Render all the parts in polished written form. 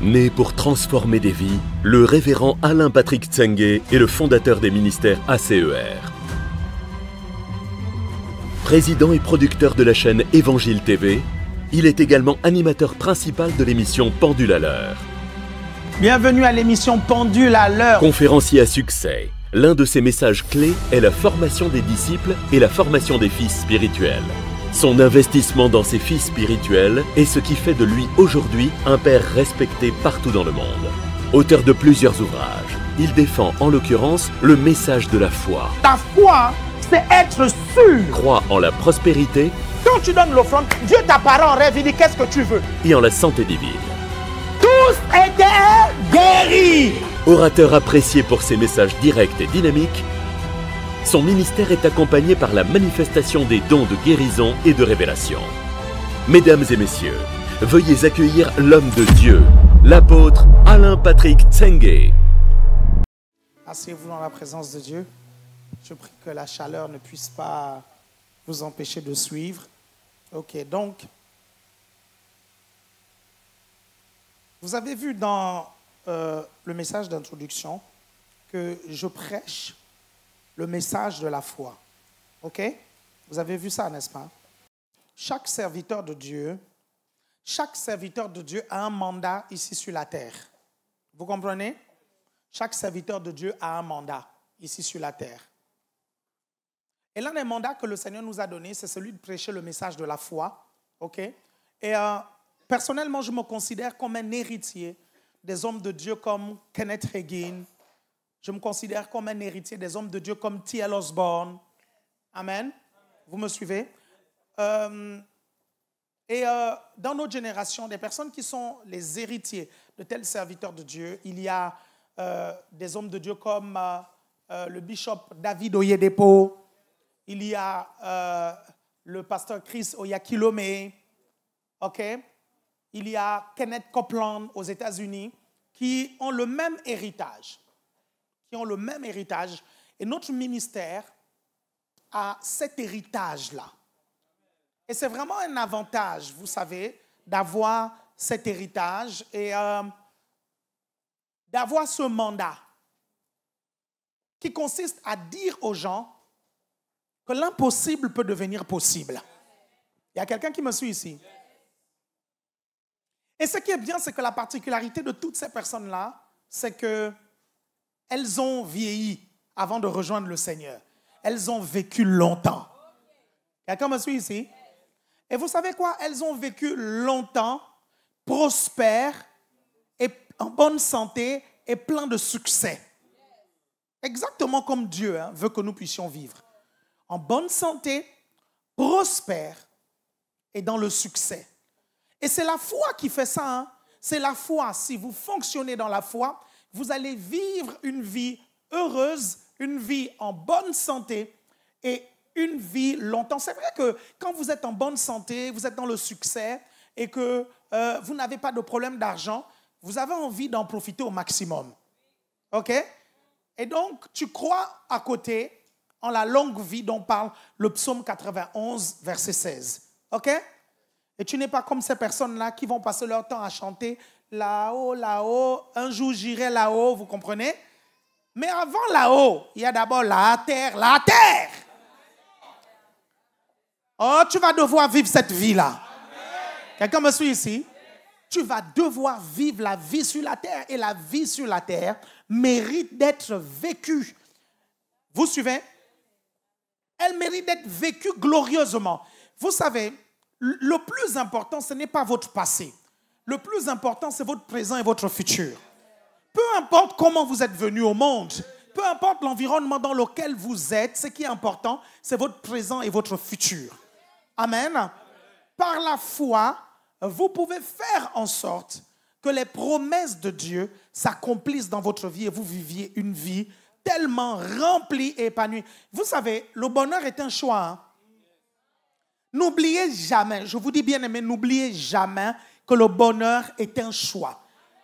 Né pour transformer des vies, le révérend Alain Patrick Tsenge est le fondateur des ministères ACER. Président et producteur de la chaîne Évangile TV, il est également animateur principal de l'émission Pendule à l'heure. Bienvenue à l'émission Pendule à l'heure. Conférencier à succès, l'un de ses messages clés est la formation des disciples et la formation des fils spirituels. Son investissement dans ses fils spirituels est ce qui fait de lui aujourd'hui un père respecté partout dans le monde. Auteur de plusieurs ouvrages, il défend en l'occurrence le message de la foi. Ta foi, c'est être sûr. Croit en la prospérité. Quand tu donnes l'offrande, Dieu t'apparaît en rêve, il dit qu'est-ce que tu veux. Et en la santé divine. Tous étaient guéris. Orateur apprécié pour ses messages directs et dynamiques, son ministère est accompagné par la manifestation des dons de guérison et de révélation. Mesdames et messieurs, veuillez accueillir l'homme de Dieu, l'apôtre Alain Patrick Tsenge. Asseyez-vous dans la présence de Dieu. Je prie que la chaleur ne puisse pas vous empêcher de suivre. Ok, donc, vous avez vu dans le message d'introduction que je prêche le message de la foi. Ok? Vous avez vu ça, n'est-ce pas? Chaque serviteur de Dieu a un mandat ici sur la terre. Vous comprenez? Chaque serviteur de Dieu a un mandat ici sur la terre. Et l'un des mandats que le Seigneur nous a donné, c'est celui de prêcher le message de la foi. Ok? Et personnellement, je me considère comme un héritier des hommes de Dieu comme Kenneth Hagin. Je me considère comme un héritier des hommes de Dieu comme T.L. Osborne. Amen. Vous me suivez? Dans notre génération, des personnes qui sont les héritiers de tels serviteurs de Dieu, il y a des hommes de Dieu comme le bishop David Oyedepo, il y a le pasteur Chris Oyakhilome, ok? Il y a Kenneth Copeland aux États-Unis qui ont le même héritage. Et notre ministère a cet héritage-là. Et c'est vraiment un avantage, vous savez, d'avoir cet héritage et d'avoir ce mandat qui consiste à dire aux gens que l'impossible peut devenir possible. Il y a quelqu'un qui me suit ici? Et ce qui est bien, c'est que la particularité de toutes ces personnes-là, c'est que elles ont vieilli avant de rejoindre le Seigneur. Elles ont vécu longtemps. Quelqu'un me suit ici? Et vous savez quoi? Elles ont vécu longtemps, prospères, et en bonne santé et plein de succès. Exactement comme Dieu veut que nous puissions vivre. En bonne santé, prospères et dans le succès. Et c'est la foi qui fait ça. C'est la foi. Si vous fonctionnez dans la foi, vous allez vivre une vie heureuse, une vie en bonne santé et une vie longtemps. C'est vrai que quand vous êtes en bonne santé, vous êtes dans le succès et que vous n'avez pas de problème d'argent, vous avez envie d'en profiter au maximum. OK? Et donc, tu crois à côté en la longue vie dont parle le psaume 91, verset 16. OK? Et tu n'es pas comme ces personnes-là qui vont passer leur temps à chanter là-haut, là-haut, un jour j'irai là-haut, vous comprenez? Mais avant là-haut, il y a d'abord la terre, la terre. Oh, tu vas devoir vivre cette vie-là. Quelqu'un me suit ici? Tu vas devoir vivre la vie sur la terre. Et la vie sur la terre mérite d'être vécue. Vous suivez? Elle mérite d'être vécue glorieusement. Vous savez, le plus important, ce n'est pas votre passé. Le plus important, c'est votre présent et votre futur. Peu importe comment vous êtes venu au monde, peu importe l'environnement dans lequel vous êtes, ce qui est important, c'est votre présent et votre futur. Amen. Par la foi, vous pouvez faire en sorte que les promesses de Dieu s'accomplissent dans votre vie et vous viviez une vie tellement remplie et épanouie. Vous savez, le bonheur est un choix. N'oubliez jamais, je vous dis bien aimé, n'oubliez jamais que le bonheur est un choix.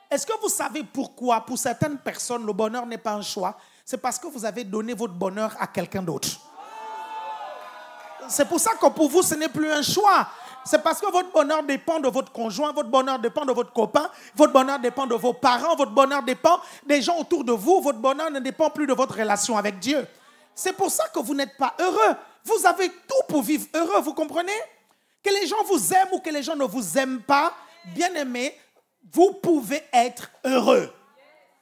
Est-ce que vous savez pourquoi, pour certaines personnes, le bonheur n'est pas un choix? C'est parce que vous avez donné votre bonheur à quelqu'un d'autre. C'est pour ça que pour vous, ce n'est plus un choix. C'est parce que votre bonheur dépend de votre conjoint, votre bonheur dépend de votre copain, votre bonheur dépend de vos parents, votre bonheur dépend des gens autour de vous, votre bonheur ne dépend plus de votre relation avec Dieu. C'est pour ça que vous n'êtes pas heureux. Vous avez tout pour vivre heureux, vous comprenez? Que les gens vous aiment ou que les gens ne vous aiment pas, bien aimés, vous pouvez être heureux.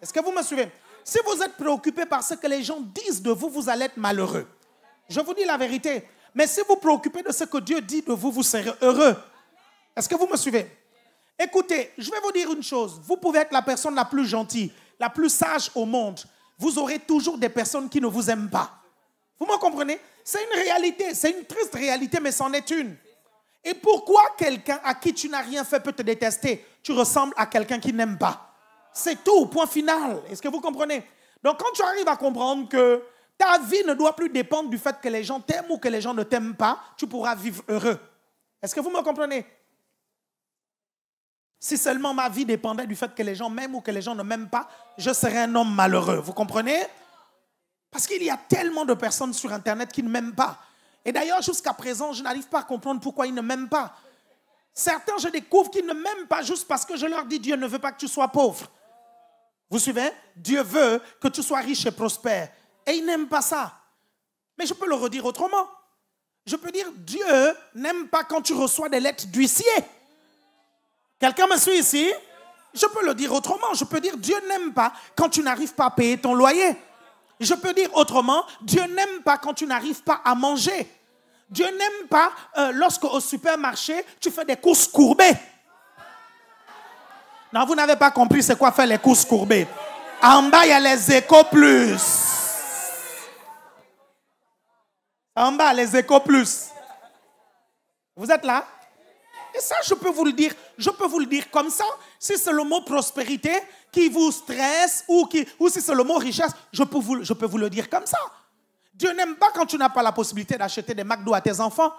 Est-ce que vous me suivez? Si vous êtes préoccupé par ce que les gens disent de vous, vous allez être malheureux. Je vous dis la vérité. Mais si vous vous préoccupez de ce que Dieu dit de vous, vous serez heureux. Est-ce que vous me suivez? Écoutez, je vais vous dire une chose. Vous pouvez être la personne la plus gentille, la plus sage au monde. Vous aurez toujours des personnes qui ne vous aiment pas. Vous me comprenez? C'est une réalité, c'est une triste réalité, mais c'en est une. Et pourquoi quelqu'un à qui tu n'as rien fait peut te détester? Tu ressembles à quelqu'un qui n'aime pas. C'est tout, point final. Est-ce que vous comprenez? Donc quand tu arrives à comprendre que ta vie ne doit plus dépendre du fait que les gens t'aiment ou que les gens ne t'aiment pas, tu pourras vivre heureux. Est-ce que vous me comprenez? Si seulement ma vie dépendait du fait que les gens m'aiment ou que les gens ne m'aiment pas, je serais un homme malheureux. Vous comprenez? Parce qu'il y a tellement de personnes sur Internet qui ne m'aiment pas. Et d'ailleurs, jusqu'à présent, je n'arrive pas à comprendre pourquoi ils ne m'aiment pas. Certains, je découvre qu'ils ne m'aiment pas juste parce que je leur dis Dieu ne veut pas que tu sois pauvre. Vous suivez? Dieu veut que tu sois riche et prospère. Et ils n'aiment pas ça. Mais je peux le redire autrement. Je peux dire Dieu n'aime pas quand tu reçois des lettres d'huissier. Quelqu'un me suit ici? Je peux le dire autrement. Je peux dire Dieu n'aime pas quand tu n'arrives pas à payer ton loyer. Je peux dire autrement, Dieu n'aime pas quand tu n'arrives pas à manger. Dieu n'aime pas lorsque au supermarché, tu fais des courses courbées. Non, vous n'avez pas compris c'est quoi faire les courses courbées. En bas, il y a les Éco Plus. En bas, les Éco Plus. Vous êtes là? Et ça, je peux vous le dire comme ça. Si c'est le mot prospérité qui vous stresse ou si c'est le mot richesse, je peux vous le dire comme ça. Dieu n'aime pas quand tu n'as pas la possibilité d'acheter des McDo à tes enfants.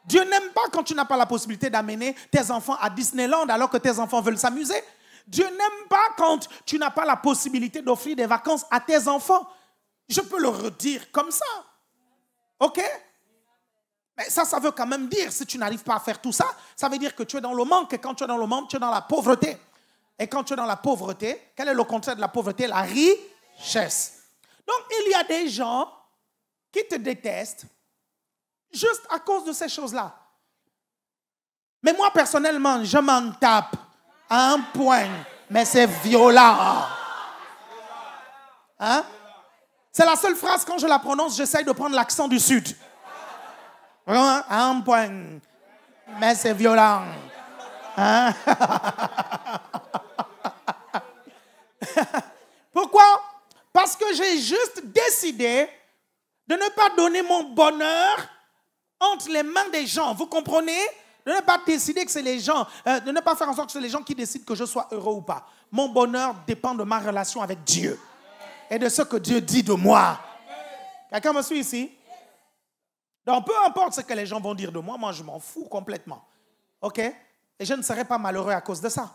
Dieu n'aime pas quand tu n'as pas la possibilité d'amener tes enfants à Disneyland alors que tes enfants veulent s'amuser. Dieu n'aime pas quand tu n'as pas la possibilité d'offrir des vacances à tes enfants. Je peux le redire comme ça. OK? Mais ça veut quand même dire, si tu n'arrives pas à faire tout ça, ça veut dire que tu es dans le manque. Et quand tu es dans le manque, tu es dans la pauvreté. Et quand tu es dans la pauvreté, quel est le contraire de la pauvreté? La richesse. Donc, il y a des gens qui te détestent juste à cause de ces choses-là. Mais moi, personnellement, je m'en tape à un point. Mais c'est violent. Hein? C'est la seule phrase, quand je la prononce, j'essaye de prendre l'accent du Sud. Vraiment, à un point. Mais c'est violent. Hein? Pourquoi? Parce que j'ai juste décidé de ne pas donner mon bonheur entre les mains des gens. Vous comprenez? De ne pas décider que c'est les gens, de ne pas faire en sorte que c'est les gens qui décident que je sois heureux ou pas. Mon bonheur dépend de ma relation avec Dieu et de ce que Dieu dit de moi. Quelqu'un me suit ici? Donc, peu importe ce que les gens vont dire de moi, moi, je m'en fous complètement. OK? Et je ne serai pas malheureux à cause de ça.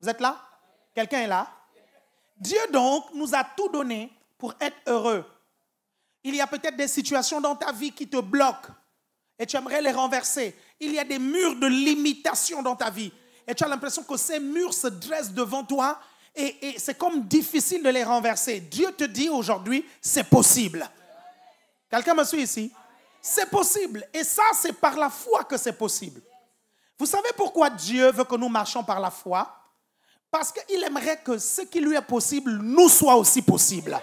Vous êtes là? Quelqu'un est là? Dieu, donc, nous a tout donné pour être heureux. Il y a peut-être des situations dans ta vie qui te bloquent et tu aimerais les renverser. Il y a des murs de limitation dans ta vie et tu as l'impression que ces murs se dressent devant toi et c'est comme difficile de les renverser. Dieu te dit aujourd'hui, c'est possible. Quelqu'un me suit ici? C'est possible. Et ça, c'est par la foi que c'est possible. Vous savez pourquoi Dieu veut que nous marchions par la foi? Parce qu'il aimerait que ce qui lui est possible nous soit aussi possible.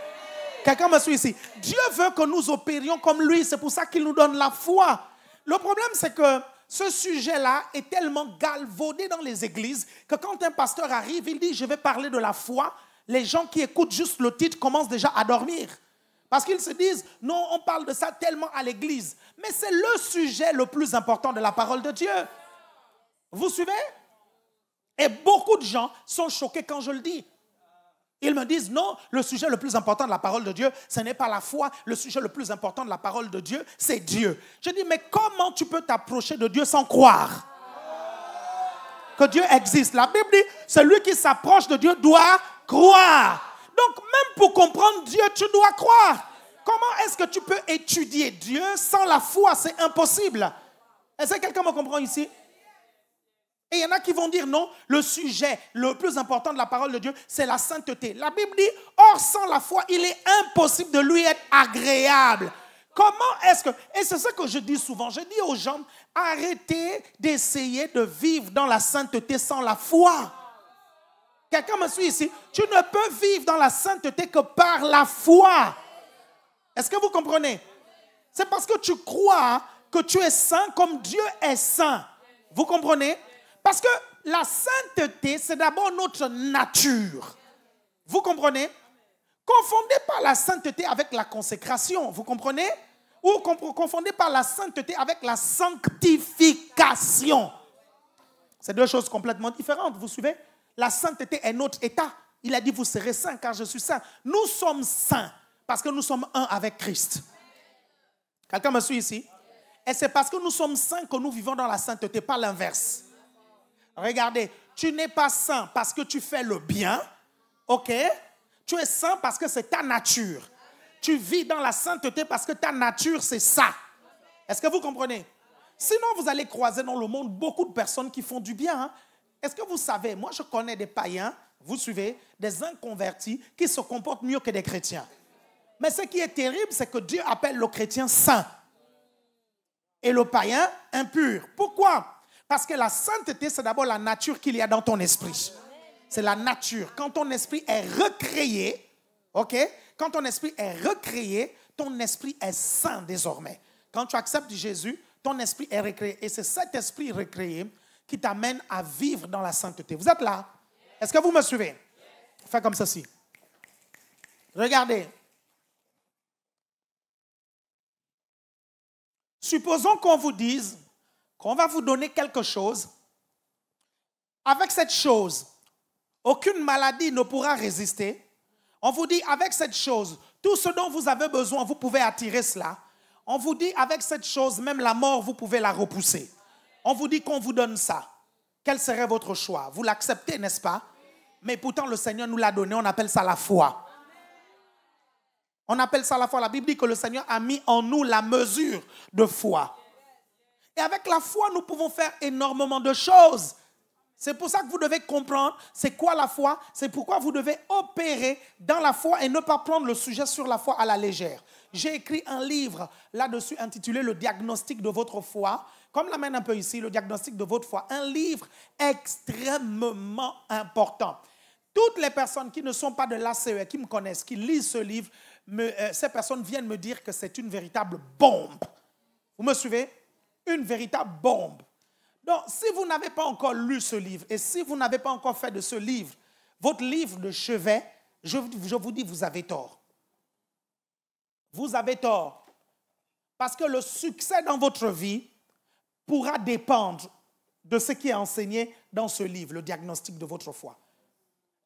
Quelqu'un me suit ici? Dieu veut que nous opérions comme lui. C'est pour ça qu'il nous donne la foi. Le problème, c'est que ce sujet-là est tellement galvaudé dans les églises que quand un pasteur arrive, il dit « Je vais parler de la foi », les gens qui écoutent juste le titre commencent déjà à dormir. Parce qu'ils se disent « Non, on parle de ça tellement à l'église. » Mais c'est le sujet le plus important de la parole de Dieu. Vous suivez? Et beaucoup de gens sont choqués quand je le dis. Ils me disent, non, le sujet le plus important de la parole de Dieu, ce n'est pas la foi. Le sujet le plus important de la parole de Dieu, c'est Dieu. Je dis, mais comment tu peux t'approcher de Dieu sans croire que Dieu existe? La Bible dit, celui qui s'approche de Dieu doit croire. Donc, même pour comprendre Dieu, tu dois croire. Comment est-ce que tu peux étudier Dieu sans la foi? C'est impossible. Est-ce que quelqu'un me comprend ici? Et il y en a qui vont dire non, le sujet le plus important de la parole de Dieu, c'est la sainteté. La Bible dit, or sans la foi, il est impossible de lui être agréable. Comment est-ce que... Et c'est ça que je dis souvent. Je dis aux gens, arrêtez d'essayer de vivre dans la sainteté sans la foi. Quelqu'un me suit ici? Tu ne peux vivre dans la sainteté que par la foi. Est-ce que vous comprenez? C'est parce que tu crois que tu es saint comme Dieu est saint. Vous comprenez? Parce que la sainteté, c'est d'abord notre nature. Vous comprenez? Confondez pas la sainteté avec la consécration. Vous comprenez? Ou confondez pas la sainteté avec la sanctification. C'est deux choses complètement différentes. Vous suivez? La sainteté est notre état. Il a dit, vous serez saints car je suis saint. Nous sommes saints parce que nous sommes un avec Christ. Quelqu'un me suit ici? Et c'est parce que nous sommes saints que nous vivons dans la sainteté, pas l'inverse. Regardez, tu n'es pas saint parce que tu fais le bien, ok? Tu es saint parce que c'est ta nature. Tu vis dans la sainteté parce que ta nature, c'est ça. Est-ce que vous comprenez? Sinon, vous allez croiser dans le monde beaucoup de personnes qui font du bien. Hein? Est-ce que vous savez, moi je connais des païens, vous suivez, des inconvertis qui se comportent mieux que des chrétiens. Mais ce qui est terrible, c'est que Dieu appelle le chrétien saint et le païen impur. Pourquoi? Parce que la sainteté, c'est d'abord la nature qu'il y a dans ton esprit. C'est la nature. Quand ton esprit est recréé, ok? Quand ton esprit est recréé, ton esprit est saint désormais. Quand tu acceptes Jésus, ton esprit est recréé. Et c'est cet esprit recréé qui t'amène à vivre dans la sainteté. Vous êtes là? Est-ce que vous me suivez? Faites comme ceci. Regardez. Supposons qu'on vous dise qu'on va vous donner quelque chose. Avec cette chose, aucune maladie ne pourra résister. On vous dit, avec cette chose, tout ce dont vous avez besoin, vous pouvez attirer cela. On vous dit, avec cette chose, même la mort, vous pouvez la repousser. On vous dit qu'on vous donne ça. Quel serait votre choix? Vous l'acceptez, n'est-ce pas? Mais pourtant, le Seigneur nous l'a donné. On appelle ça la foi. On appelle ça la foi. La Bible dit que le Seigneur a mis en nous la mesure de foi. Et avec la foi, nous pouvons faire énormément de choses. C'est pour ça que vous devez comprendre c'est quoi la foi. C'est pourquoi vous devez opérer dans la foi et ne pas prendre le sujet sur la foi à la légère. J'ai écrit un livre là-dessus intitulé « Le diagnostic de votre foi ». Comme l'amène un peu ici, le diagnostic de votre foi. Un livre extrêmement important. Toutes les personnes qui ne sont pas de l'ACE, qui me connaissent, qui lisent ce livre, ces personnes viennent me dire que c'est une véritable bombe. Vous me suivez? Une véritable bombe. Donc, si vous n'avez pas encore lu ce livre et si vous n'avez pas encore fait de ce livre votre livre de chevet, je vous dis, vous avez tort. Vous avez tort. Parce que le succès dans votre vie pourra dépendre de ce qui est enseigné dans ce livre, le diagnostic de votre foi.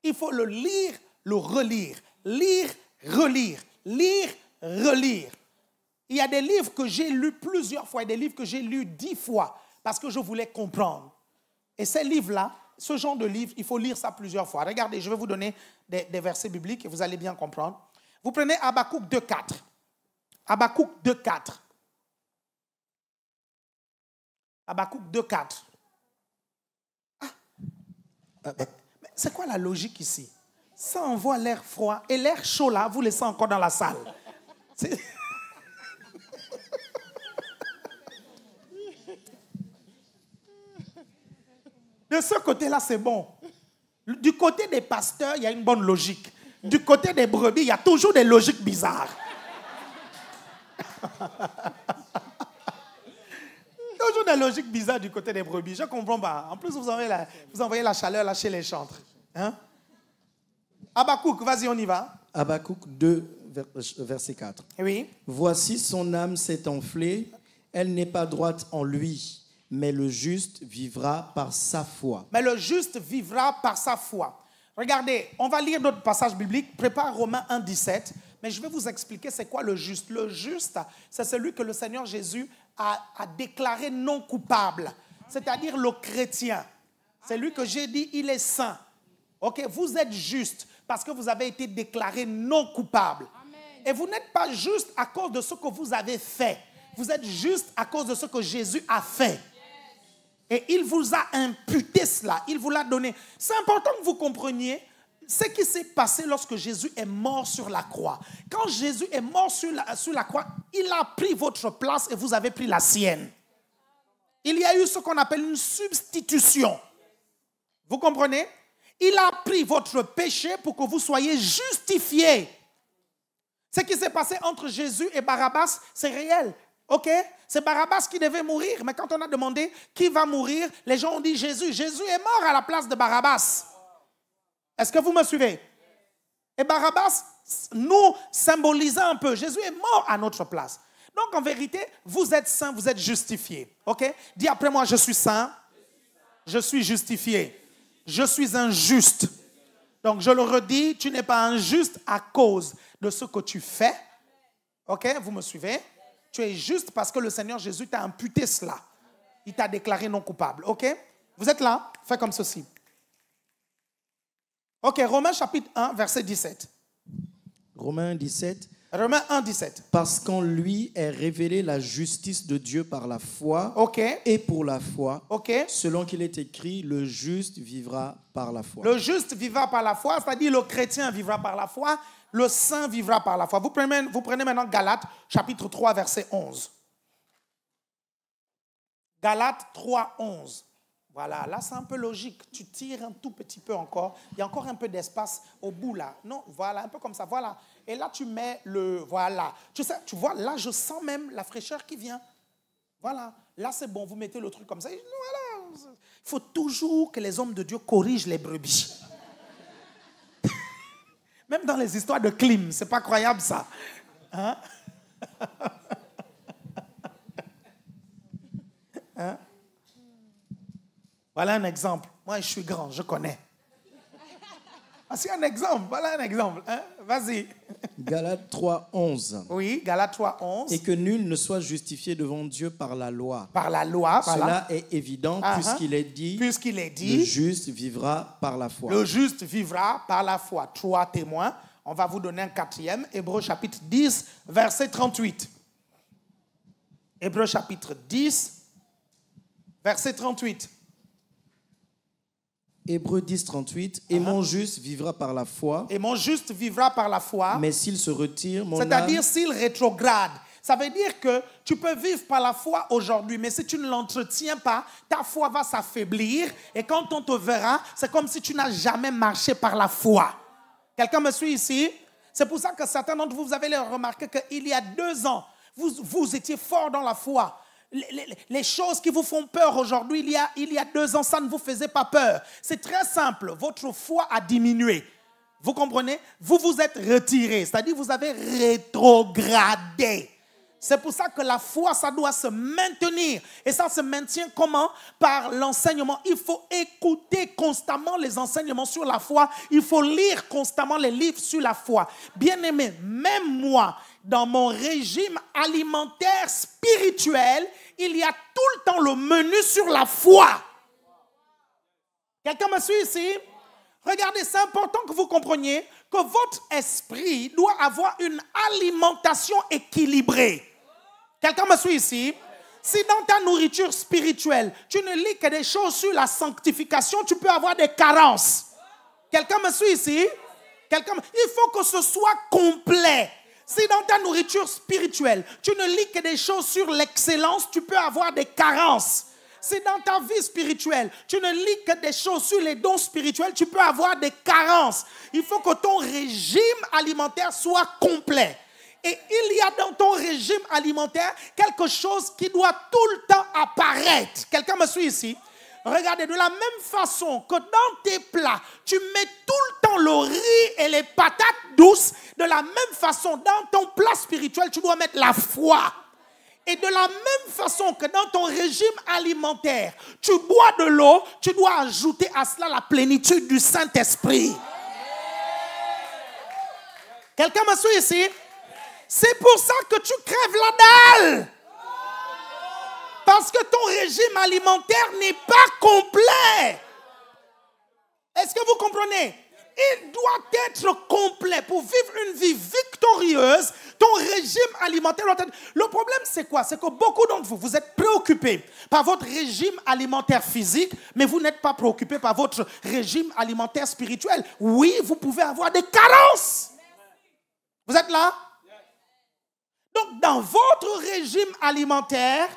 Il faut le lire, le relire, lire, relire, lire, relire. Il y a des livres que j'ai lus plusieurs fois et des livres que j'ai lus 10 fois parce que je voulais comprendre. Et ces livres-là, ce genre de livre, il faut lire ça plusieurs fois. Regardez, je vais vous donner des versets bibliques et vous allez bien comprendre. Vous prenez Habakkuk 2.4. Habakkuk 2.4. Habakkuk 2.4. Mais c'est quoi la logique ici? Ça envoie l'air froid et l'air chaud là, vous laissez encore dans la salle. De ce côté-là, c'est bon. Du côté des pasteurs, il y a une bonne logique. Du côté des brebis, il y a toujours des logiques bizarres. Toujours des logiques bizarres du côté des brebis. Je ne comprends pas. En plus, vous envoyez la chaleur là chez les chantres. Hein? Habakkuk, vas-y, on y va. Habakkuk 2, verset 4. Oui. Voici son âme s'est enflée, elle n'est pas droite en lui, mais le juste vivra par sa foi. Mais le juste vivra par sa foi. Regardez, on va lire notre passage biblique. Prépare Romains 1, 17. Mais je vais vous expliquer c'est quoi le juste. Le juste, c'est celui que le Seigneur Jésus a déclaré non coupable. C'est-à-dire le chrétien. C'est lui que j'ai dit, il est saint. Ok, vous êtes juste parce que vous avez été déclaré non coupable. Amen. Et vous n'êtes pas juste à cause de ce que vous avez fait. Vous êtes juste à cause de ce que Jésus a fait. Et il vous a imputé cela. Il vous l'a donné. C'est important que vous compreniez ce qui s'est passé lorsque Jésus est mort sur la croix. Quand Jésus est mort sur la croix, il a pris votre place et vous avez pris la sienne. Il y a eu ce qu'on appelle une substitution. Vous comprenez? Il a pris votre péché pour que vous soyez justifiés. Ce qui s'est passé entre Jésus et Barabbas, c'est réel. Ok? C'est Barabbas qui devait mourir. Mais quand on a demandé qui va mourir, les gens ont dit Jésus. Jésus est mort à la place de Barabbas. Est-ce que vous me suivez? Et Barabbas nous symbolisait un peu. Jésus est mort à notre place. Donc en vérité, vous êtes saints, vous êtes justifiés. Ok? Dis après moi, je suis saint, je suis justifié. Je suis injuste. Donc je le redis, tu n'es pas injuste à cause de ce que tu fais. Ok? Vous me suivez? Tu es juste parce que le Seigneur Jésus t'a imputé cela. Il t'a déclaré non coupable. Ok? Vous êtes là? Faites comme ceci. Ok, Romains chapitre 1, verset 17. Romains 17. Romains 1, 17. Parce qu'en lui est révélée la justice de Dieu par la foi. Ok. Et pour la foi. Ok. Selon qu'il est écrit, le juste vivra par la foi. Le juste vivra par la foi, c'est-à-dire le chrétien vivra par la foi, le saint vivra par la foi. Vous prenez maintenant Galates, chapitre 3, verset 11. Galates 3, 11. Voilà, là c'est un peu logique. Tu tires un tout petit peu encore. Il y a encore un peu d'espace au bout là. Non, voilà, un peu comme ça. Voilà. Et là tu mets le... Voilà. Tu sais, tu vois, là je sens même la fraîcheur qui vient. Voilà. Là c'est bon, vous mettez le truc comme ça. Voilà. Il faut toujours que les hommes de Dieu corrigent les brebis. Même dans les histoires de clim, c'est pas croyable ça. Hein? Hein? Voilà un exemple. Moi, je suis grand, je connais. Ah, c'est un exemple. Voilà un exemple. Hein? Vas-y. Galates 3, 11. Oui, Galates 3, 11. Et que nul ne soit justifié devant Dieu par la loi. Par la loi, voilà. Cela est évident puisqu'il est dit, le juste vivra par la foi. Le juste vivra par la foi. 3 témoins. On va vous donner un quatrième. Hébreux chapitre 10, verset 38. Hébreux chapitre 10, verset 38. Hébreux 10, 38. Et mon juste vivra par la foi. Et mon juste vivra par la foi. Mais s'il se retire, mon âme... C'est-à-dire s'il rétrograde. Ça veut dire que tu peux vivre par la foi aujourd'hui, mais si tu ne l'entretiens pas, ta foi va s'affaiblir. Et quand on te verra, c'est comme si tu n'as jamais marché par la foi. Quelqu'un me suit ici? C'est pour ça que certains d'entre vous, vous avez remarqué qu'il y a 2 ans, vous étiez fort dans la foi. Les choses qui vous font peur aujourd'hui, il y a 2 ans, ça ne vous faisait pas peur. C'est très simple. Votre foi a diminué. Vous comprenez? Vous vous êtes retiré. C'est-à-dire vous avez rétrogradé. C'est pour ça que la foi, ça doit se maintenir. Et ça se maintient comment? Par l'enseignement. Il faut écouter constamment les enseignements sur la foi. Il faut lire constamment les livres sur la foi. Bien-aimé, même moi, dans mon régime alimentaire spirituel, il y a tout le temps le menu sur la foi. Quelqu'un me suit ici? Regardez, c'est important que vous compreniez que votre esprit doit avoir une alimentation équilibrée. Quelqu'un me suit ici? Si dans ta nourriture spirituelle, tu ne lis que des choses sur la sanctification, tu peux avoir des carences. Quelqu'un me suit ici? Il faut que ce soit complet. Si dans ta nourriture spirituelle, tu ne lis que des choses sur l'excellence, tu peux avoir des carences. Si dans ta vie spirituelle, tu ne lis que des choses sur les dons spirituels, tu peux avoir des carences. Il faut que ton régime alimentaire soit complet. Et il y a dans ton régime alimentaire quelque chose qui doit tout le temps apparaître. Quelqu'un me suit ici? Regardez, de la même façon que dans tes plats, tu mets tout le temps le riz et les patates douces, de la même façon, dans ton plat spirituel, tu dois mettre la foi. Et de la même façon que dans ton régime alimentaire, tu bois de l'eau, tu dois ajouter à cela la plénitude du Saint-Esprit. Quelqu'un me suit ici? C'est pour ça que tu crèves la dalle. Parce que ton régime alimentaire n'est pas complet. Est-ce que vous comprenez? il doit être complet. Pour vivre une vie victorieuse, ton régime alimentaire doit être... Le problème, c'est quoi? C'est que beaucoup d'entre vous, vous êtes préoccupés par votre régime alimentaire physique, mais vous n'êtes pas préoccupés par votre régime alimentaire spirituel. Oui, vous pouvez avoir des carences. Vous êtes là? Donc, dans votre régime alimentaire,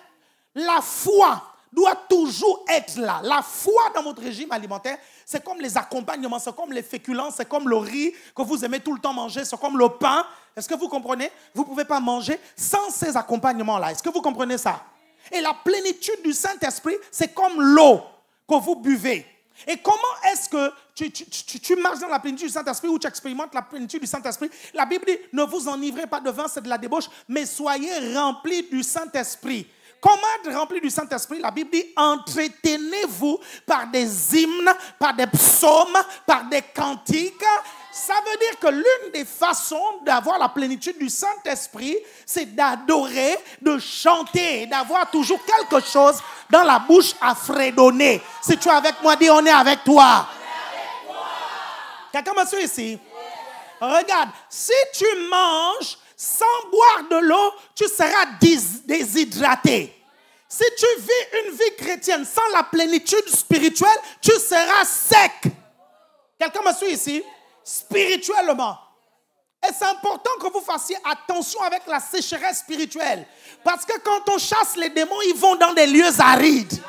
la foi doit toujours être là. La foi dans votre régime alimentaire, c'est comme les accompagnements, c'est comme les féculents, c'est comme le riz que vous aimez tout le temps manger, c'est comme le pain. Est-ce que vous comprenez? Vous ne pouvez pas manger sans ces accompagnements-là. Est-ce que vous comprenez ça? Et la plénitude du Saint-Esprit, c'est comme l'eau que vous buvez. Et comment est-ce que tu marches dans la plénitude du Saint-Esprit ou tu expérimentes la plénitude du Saint-Esprit? La Bible dit, ne vous enivrez pas de vin, c'est de la débauche, mais soyez remplis du Saint-Esprit. Comment être rempli du Saint-Esprit? La Bible dit, entretenez-vous par des hymnes, par des psaumes, par des cantiques. Ça veut dire que l'une des façons d'avoir la plénitude du Saint-Esprit, c'est d'adorer, de chanter, d'avoir toujours quelque chose dans la bouche à fredonner. Si tu es avec moi, dis on est avec toi. Quelqu'un me suit ici? Regarde, si tu manges sans boire de l'eau, tu seras déshydraté. Si tu vis une vie chrétienne sans la plénitude spirituelle, tu seras sec. Quelqu'un me suit ici? Spirituellement. Et c'est important que vous fassiez attention avec la sécheresse spirituelle. Parce que quand on chasse les démons, ils vont dans des lieux arides.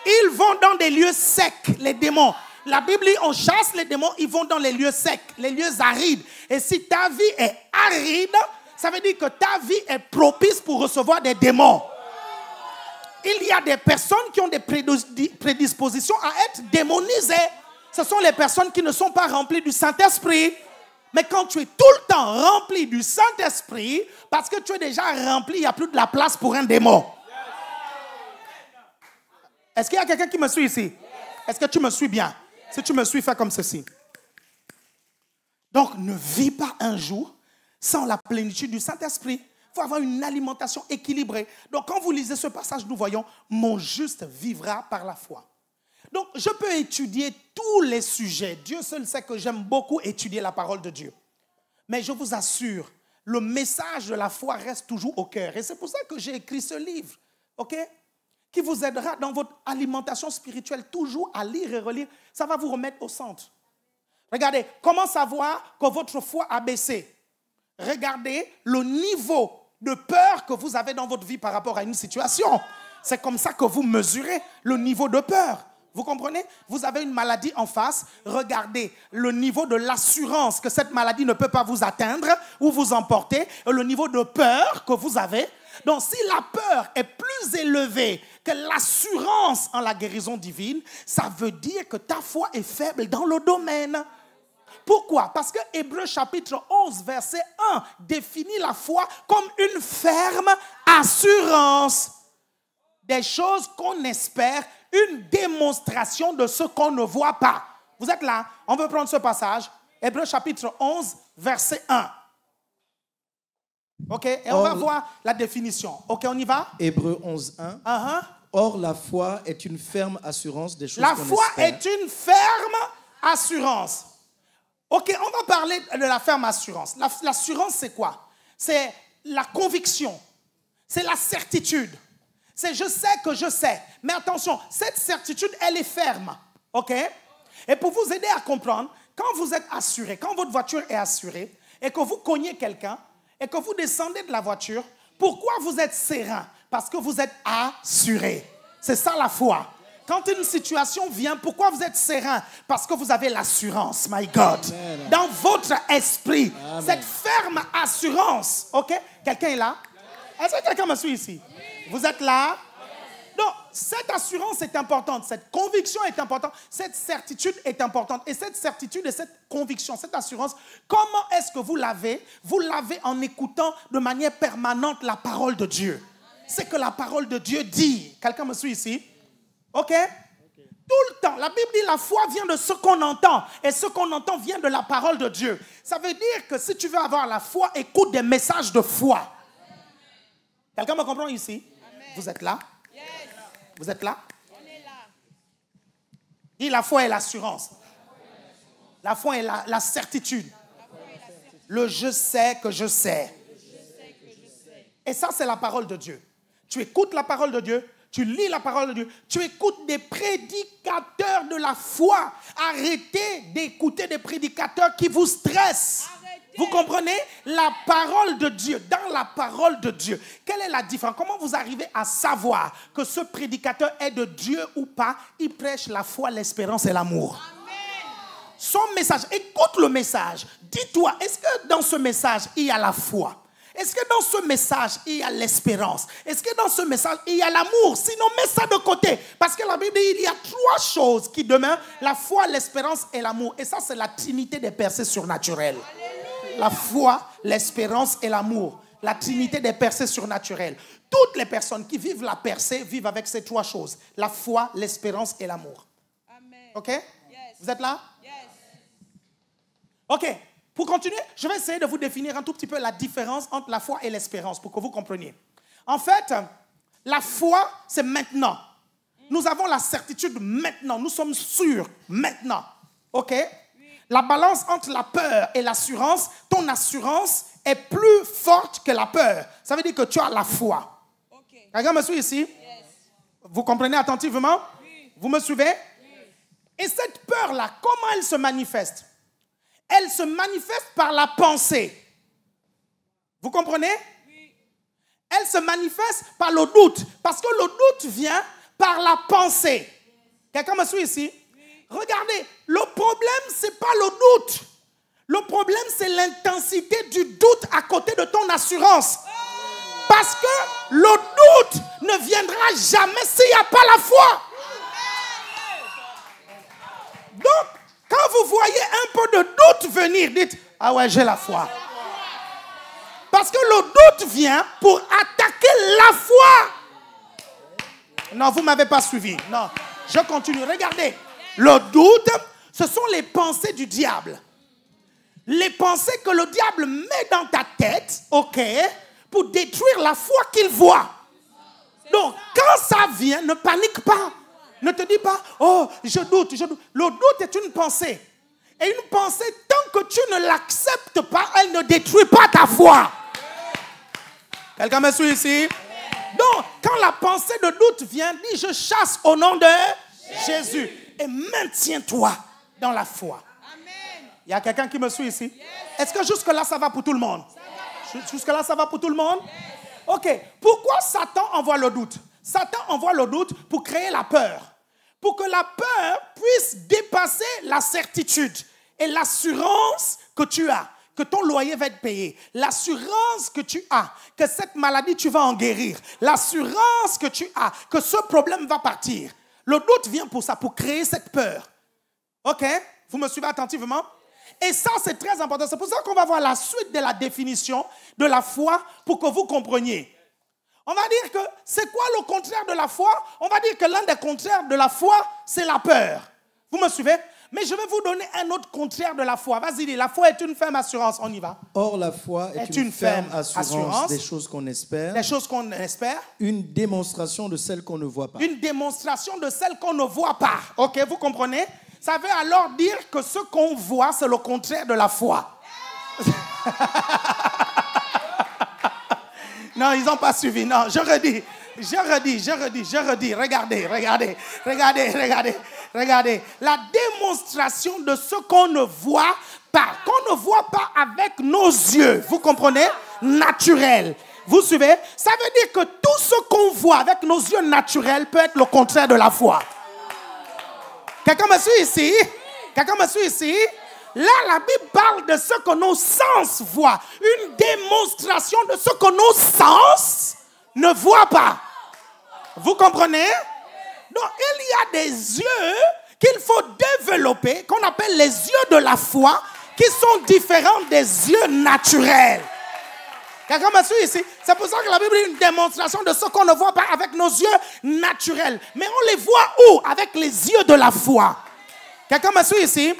Ils vont dans des lieux secs, les démons. La Bible dit, on chasse les démons, ils vont dans les lieux secs, les lieux arides. Et si ta vie est aride, ça veut dire que ta vie est propice pour recevoir des démons. Il y a des personnes qui ont des prédispositions à être démonisées. Ce sont les personnes qui ne sont pas remplies du Saint-Esprit. Mais quand tu es tout le temps rempli du Saint-Esprit, parce que tu es déjà rempli, il n'y a plus de la place pour un démon. Est-ce qu'il y a quelqu'un qui me suit ici? Est-ce que tu me suis bien? Si tu me suis, fais comme ceci. Donc, ne vis pas un jour sans la plénitude du Saint-Esprit. Il faut avoir une alimentation équilibrée. Donc, quand vous lisez ce passage, nous voyons, mon juste vivra par la foi. Donc, je peux étudier tous les sujets. Dieu seul sait que j'aime beaucoup étudier la parole de Dieu. Mais je vous assure, le message de la foi reste toujours au cœur. Et c'est pour ça que j'ai écrit ce livre, ok? Qui vous aidera dans votre alimentation spirituelle, toujours à lire et relire. Ça va vous remettre au centre. Regardez, comment savoir que votre foi a baissé? Regardez le niveau de peur que vous avez dans votre vie par rapport à une situation. C'est comme ça que vous mesurez le niveau de peur. Vous comprenez? Vous avez une maladie en face. Regardez le niveau de l'assurance que cette maladie ne peut pas vous atteindre ou vous emporter. Et le niveau de peur que vous avez. Donc, si la peur est plus élevée que l'assurance en la guérison divine, ça veut dire que ta foi est faible dans le domaine. Pourquoi? Parce que Hébreux chapitre 11, verset 1 définit la foi comme une ferme assurance des choses qu'on espère, une démonstration de ce qu'on ne voit pas. Vous êtes là? On veut prendre ce passage. Hébreux chapitre 11, verset 1. OK? Et on va voir la définition. OK, on y va? Hébreux 11, 1. Or, la foi est une ferme assurance des choses qu'on espère. La foi est une ferme assurance. OK, on va parler de la ferme assurance. L'assurance, c'est quoi? C'est la conviction. C'est la certitude. C'est je sais que je sais. Mais attention, cette certitude, elle est ferme. OK? Et pour vous aider à comprendre, quand vous êtes assuré, quand votre voiture est assurée et que vous cognez quelqu'un et que vous descendez de la voiture, pourquoi vous êtes serein? Parce que vous êtes assuré. C'est ça la foi. Quand une situation vient, pourquoi vous êtes serein? Parce que vous avez l'assurance, my God. Amen. Dans votre esprit. Amen. Cette ferme assurance. OK? Quelqu'un est là? Est-ce que quelqu'un me suit ici? Vous êtes là? Donc, cette assurance est importante, cette conviction est importante, cette certitude est importante. Et cette certitude et cette conviction, cette assurance, comment est-ce que vous l'avez? Vous l'avez en écoutant de manière permanente la parole de Dieu. C'est que la parole de Dieu dit. Quelqu'un me suit ici? OK? Tout le temps. La Bible dit la foi vient de ce qu'on entend. Et ce qu'on entend vient de la parole de Dieu. Ça veut dire que si tu veux avoir la foi, écoute des messages de foi. Quelqu'un me comprend ici? Amen. Vous êtes là? Yes. Vous êtes là? On est là. Dis la foi et l'assurance. La foi est la certitude. Le je sais que je sais. Et ça, c'est la parole de Dieu. Tu écoutes la parole de Dieu, tu lis la parole de Dieu, tu écoutes des prédicateurs de la foi. Arrêtez d'écouter des prédicateurs qui vous stressent. Vous comprenez? La parole de Dieu, dans la parole de Dieu, quelle est la différence? Comment vous arrivez à savoir que ce prédicateur est de Dieu ou pas? Il prêche la foi, l'espérance et l'amour. Son message, écoute le message. Dis-toi, est-ce que dans ce message, il y a la foi? Est-ce que dans ce message, il y a l'espérance? Est-ce que dans ce message, il y a l'amour? Sinon, mets ça de côté. Parce que la Bible dit il y a 3 choses qui demeurent, la foi, l'espérance et l'amour. Et ça, c'est la trinité des percées surnaturelles. La foi, l'espérance et l'amour. La trinité des percées surnaturelles. Toutes les personnes qui vivent la percée vivent avec ces 3 choses. La foi, l'espérance et l'amour. OK? Yes. Vous êtes là? Yes. OK. Pour continuer, je vais essayer de vous définir un tout petit peu la différence entre la foi et l'espérance pour que vous compreniez. En fait, la foi, c'est maintenant. Nous avons la certitude maintenant. Nous sommes sûrs maintenant. OK? La balance entre la peur et l'assurance, ton assurance est plus forte que la peur. Ça veut dire que tu as la foi. Okay. Quelqu'un me suit ici? Yes. Vous comprenez attentivement? Oui. Vous me suivez? Oui. Et cette peur-là, comment elle se manifeste? Elle se manifeste par la pensée. Vous comprenez? Oui. Elle se manifeste par le doute. Parce que le doute vient par la pensée. Quelqu'un me suit ici? Regardez, le problème, ce n'est pas le doute. Le problème, c'est l'intensité du doute à côté de ton assurance. Parce que le doute ne viendra jamais s'il n'y a pas la foi. Donc, quand vous voyez un peu de doute venir, dites, ah ouais, j'ai la foi. Parce que le doute vient pour attaquer la foi. Non, vous ne m'avez pas suivi. Non, je continue. Regardez. Le doute, ce sont les pensées du diable. Les pensées que le diable met dans ta tête, OK, pour détruire la foi qu'il voit. Donc, quand ça vient, ne panique pas. Ne te dis pas, oh, je doute, je doute. Le doute est une pensée. Et une pensée, tant que tu ne l'acceptes pas, elle ne détruit pas ta foi. Quelqu'un me suit ici? Donc, quand la pensée de doute vient, dis, je chasse au nom de Jésus. Et maintiens-toi dans la foi. Amen. Il y a quelqu'un qui me suit ici? Yes. Est-ce que jusque-là, ça va pour tout le monde? Jusque-là, ça va pour tout le monde? Yes. OK. Pourquoi Satan envoie le doute? Satan envoie le doute pour créer la peur. Pour que la peur puisse dépasser la certitude et l'assurance que tu as, que ton loyer va être payé. L'assurance que tu as, que cette maladie, tu vas en guérir. L'assurance que tu as, que ce problème va partir. Le doute vient pour ça, pour créer cette peur. OK? Vous me suivez attentivement? Et ça, c'est très important. C'est pour ça qu'on va voir la suite de la définition de la foi pour que vous compreniez. On va dire que c'est quoi le contraire de la foi? On va dire que l'un des contraires de la foi, c'est la peur. Vous me suivez? Mais je vais vous donner un autre contraire de la foi. Vas-y, dis, la foi est une ferme assurance. On y va. Or, la foi est une ferme assurance des choses qu'on espère. Des choses qu'on espère. Une démonstration de celles qu'on ne voit pas. Une démonstration de celles qu'on ne voit pas. OK, vous comprenez? Ça veut alors dire que ce qu'on voit, c'est le contraire de la foi. Non, ils n'ont pas suivi. Non, je redis. Regardez. La démonstration de ce qu'on ne voit pas. Qu'on ne voit pas avec nos yeux. Vous comprenez? Naturel. Vous suivez? Ça veut dire que tout ce qu'on voit avec nos yeux naturels peut être le contraire de la foi. Quelqu'un me suit ici? Quelqu'un me suit ici? Là, la Bible parle de ce que nos sens voient. Une démonstration de ce que nos sens ne voient pas. Vous comprenez? Donc, il y a des yeux qu'il faut développer, qu'on appelle les yeux de la foi, qui sont différents des yeux naturels. Quelqu'un me suit ici? C'est pour ça que la Bible est une démonstration de ce qu'on ne voit pas avec nos yeux naturels. Mais on les voit où? Avec les yeux de la foi. Quelqu'un me suit ici?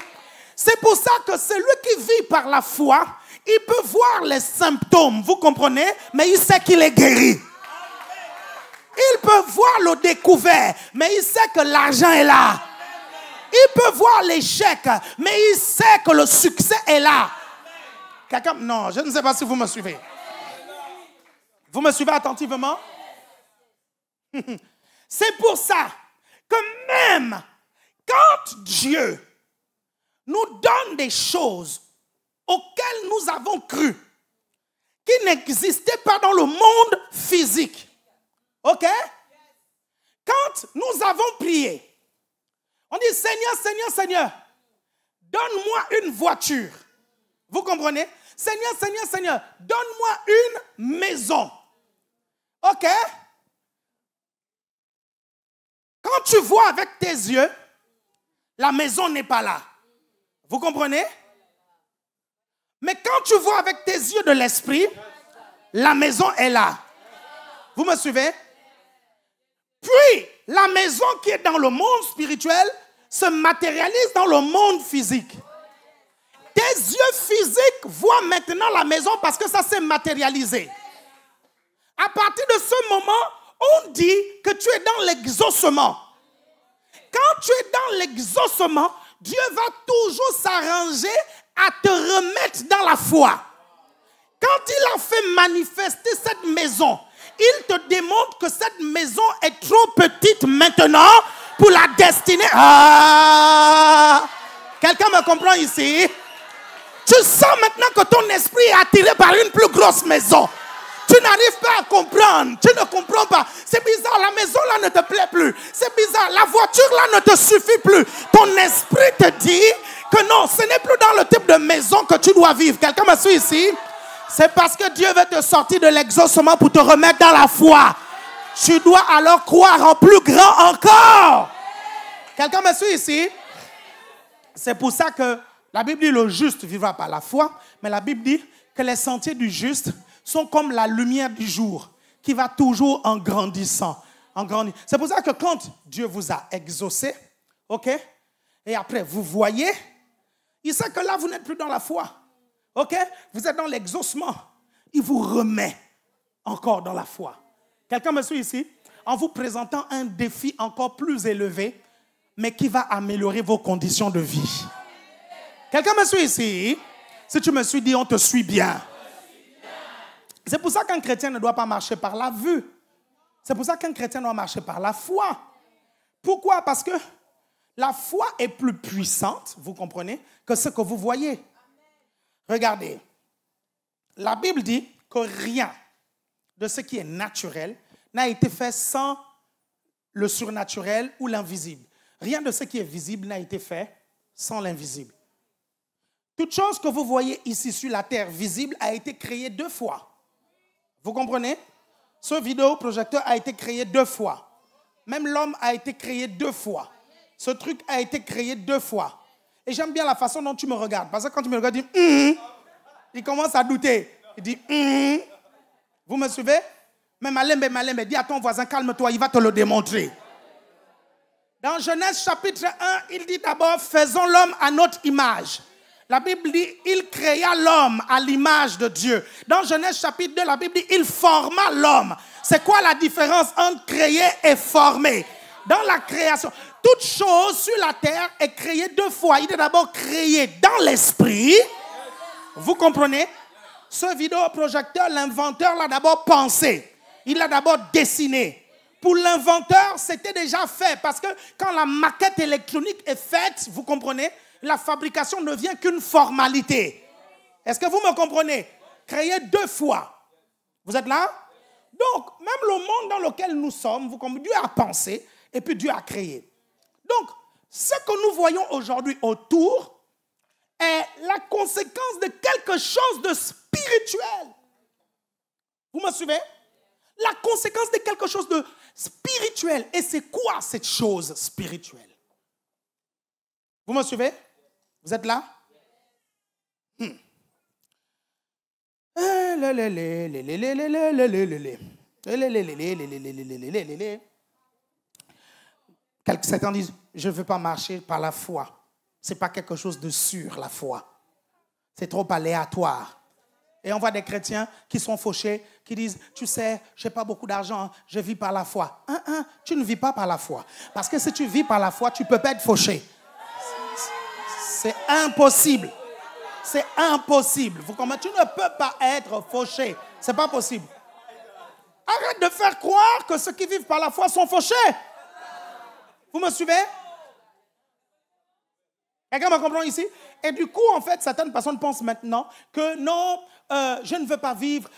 C'est pour ça que celui qui vit par la foi, il peut voir les symptômes, vous comprenez? Mais il sait qu'il est guéri. Il peut voir le découvert, mais il sait que l'argent est là. Il peut voir l'échec, mais il sait que le succès est là. Quelqu'un? Non, je ne sais pas si vous me suivez. Vous me suivez attentivement? C'est pour ça que même quand Dieu nous donne des choses auxquelles nous avons cru, qui n'existaient pas dans le monde physique. OK? Quand nous avons prié, on dit Seigneur, Seigneur, Seigneur, donne-moi une voiture. Vous comprenez? Seigneur, Seigneur, Seigneur, donne-moi une maison. OK? Quand tu vois avec tes yeux, la maison n'est pas là. Vous comprenez? Mais quand tu vois avec tes yeux de l'esprit, la maison est là. Vous me suivez? Puis, la maison qui est dans le monde spirituel se matérialise dans le monde physique. Tes yeux physiques voient maintenant la maison parce que ça s'est matérialisé. À partir de ce moment, on dit que tu es dans l'exaucement. Quand tu es dans l'exaucement, Dieu va toujours s'arranger à te remettre dans la foi. Quand il a fait manifester cette maison, il te démontre que cette maison est trop petite maintenant pour la destinée. Ah! Quelqu'un me comprend ici? Tu sens maintenant que ton esprit est attiré par une plus grosse maison. Tu n'arrives pas à comprendre. Tu ne comprends pas. C'est bizarre, la maison là ne te plaît plus. C'est bizarre, la voiture là ne te suffit plus. Ton esprit te dit que non, ce n'est plus dans le type de maison que tu dois vivre. Quelqu'un me suit ici? C'est parce que Dieu veut te sortir de l'exaucement pour te remettre dans la foi. Tu dois alors croire en plus grand encore. Quelqu'un me suit ici? C'est pour ça que la Bible dit le juste vivra par la foi, mais la Bible dit que les sentiers du juste sont comme la lumière du jour qui va toujours en grandissant. C'est pour ça que quand Dieu vous a exaucé, ok, et après vous voyez, il sait que là vous n'êtes plus dans la foi. Ok? Vous êtes dans l'exaucement. Il vous remet encore dans la foi. Quelqu'un me suit ici? En vous présentant un défi encore plus élevé, mais qui va améliorer vos conditions de vie. Quelqu'un me suit ici? Si tu me suis, dis on te suit bien. C'est pour ça qu'un chrétien ne doit pas marcher par la vue. C'est pour ça qu'un chrétien doit marcher par la foi. Pourquoi? Parce que la foi est plus puissante, vous comprenez, que ce que vous voyez. Regardez, la Bible dit que rien de ce qui est naturel n'a été fait sans le surnaturel ou l'invisible. Rien de ce qui est visible n'a été fait sans l'invisible. Toute chose que vous voyez ici sur la terre visible a été créée 2 fois. Vous comprenez? Ce vidéoprojecteur a été créé 2 fois. Même l'homme a été créé 2 fois. Ce truc a été créé 2 fois. Et j'aime bien la façon dont tu me regardes. Parce que quand tu me regardes, tu dis il commence à douter. Il dit Vous me suivez? Mais Malembe, dis à ton voisin, calme-toi, il va te le démontrer. Dans Genèse chapitre 1, il dit d'abord, faisons l'homme à notre image. La Bible dit, il créa l'homme à l'image de Dieu. Dans Genèse chapitre 2, la Bible dit, il forma l'homme. C'est quoi la différence entre créer et former? Dans la création, toute chose sur la terre est créée 2 fois. Il est d'abord créé dans l'esprit. Vous comprenez? Ce vidéoprojecteur, l'inventeur l'a d'abord pensé. Il l'a d'abord dessiné. Pour l'inventeur, c'était déjà fait. Parce que quand la maquette électronique est faite, vous comprenez, la fabrication ne vient qu'une formalité. Est-ce que vous me comprenez? Créé 2 fois. Vous êtes là? Donc, même le monde dans lequel nous sommes, vous comprenez, Dieu a pensé et puis Dieu a créé. Donc, ce que nous voyons aujourd'hui autour est la conséquence de quelque chose de spirituel. Vous me suivez? La conséquence de quelque chose de spirituel. Et c'est quoi cette chose spirituelle? Vous me suivez? Vous êtes là? Certains disent, je ne veux pas marcher par la foi. Ce n'est pas quelque chose de sûr, la foi. C'est trop aléatoire. Et on voit des chrétiens qui sont fauchés, qui disent, tu sais, je n'ai pas beaucoup d'argent, je vis par la foi. Tu ne vis pas par la foi. Parce que si tu vis par la foi, tu ne peux pas être fauché. C'est impossible. C'est impossible. Vous comprenez? Tu ne peux pas être fauché. C'est pas possible. Arrête de faire croire que ceux qui vivent par la foi sont fauchés. Vous me suivez? Quelqu'un me comprend ici? Et du coup, en fait, certaines personnes pensent maintenant que non, je ne veux pas vivre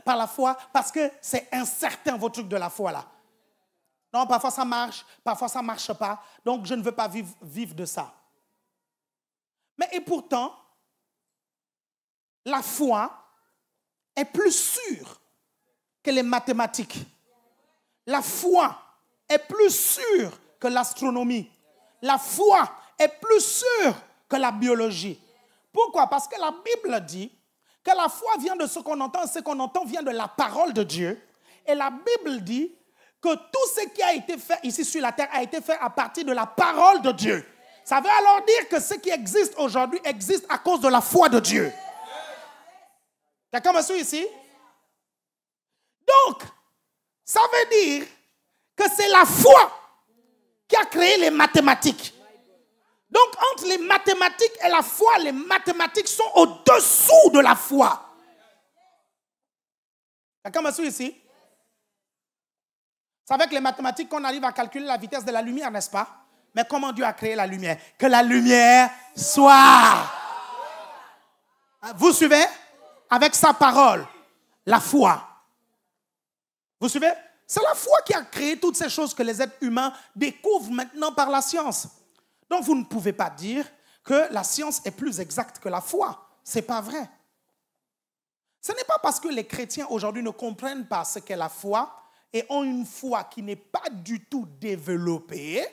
par la foi parce que c'est incertain, vos trucs de la foi là. Non, parfois ça marche, parfois ça ne marche pas. Donc, je ne veux pas vivre de ça. Mais et pourtant, la foi est plus sûre que les mathématiques. La foi est plus sûre que l'astronomie. La foi est plus sûre que la biologie. Pourquoi? Parce que la Bible dit que la foi vient de ce qu'on entend, ce qu'on entend vient de la parole de Dieu. Et la Bible dit que tout ce qui a été fait ici sur la terre a été fait à partir de la parole de Dieu. Ça veut alors dire que ce qui existe aujourd'hui existe à cause de la foi de Dieu. Quelqu'un me suit ici? Donc, ça veut dire que c'est la foi qui a créé les mathématiques. Donc, entre les mathématiques et la foi, les mathématiques sont au-dessous de la foi. Quelqu'un me suit ici? C'est avec les mathématiques qu'on arrive à calculer la vitesse de la lumière, n'est-ce pas? Mais comment Dieu a créé la lumière? Que la lumière soit. Vous suivez? Avec sa parole, la foi. Vous suivez? C'est la foi qui a créé toutes ces choses que les êtres humains découvrent maintenant par la science. Donc vous ne pouvez pas dire que la science est plus exacte que la foi. Ce n'est pas vrai. Ce n'est pas parce que les chrétiens aujourd'hui ne comprennent pas ce qu'est la foi et ont une foi qui n'est pas du tout développée,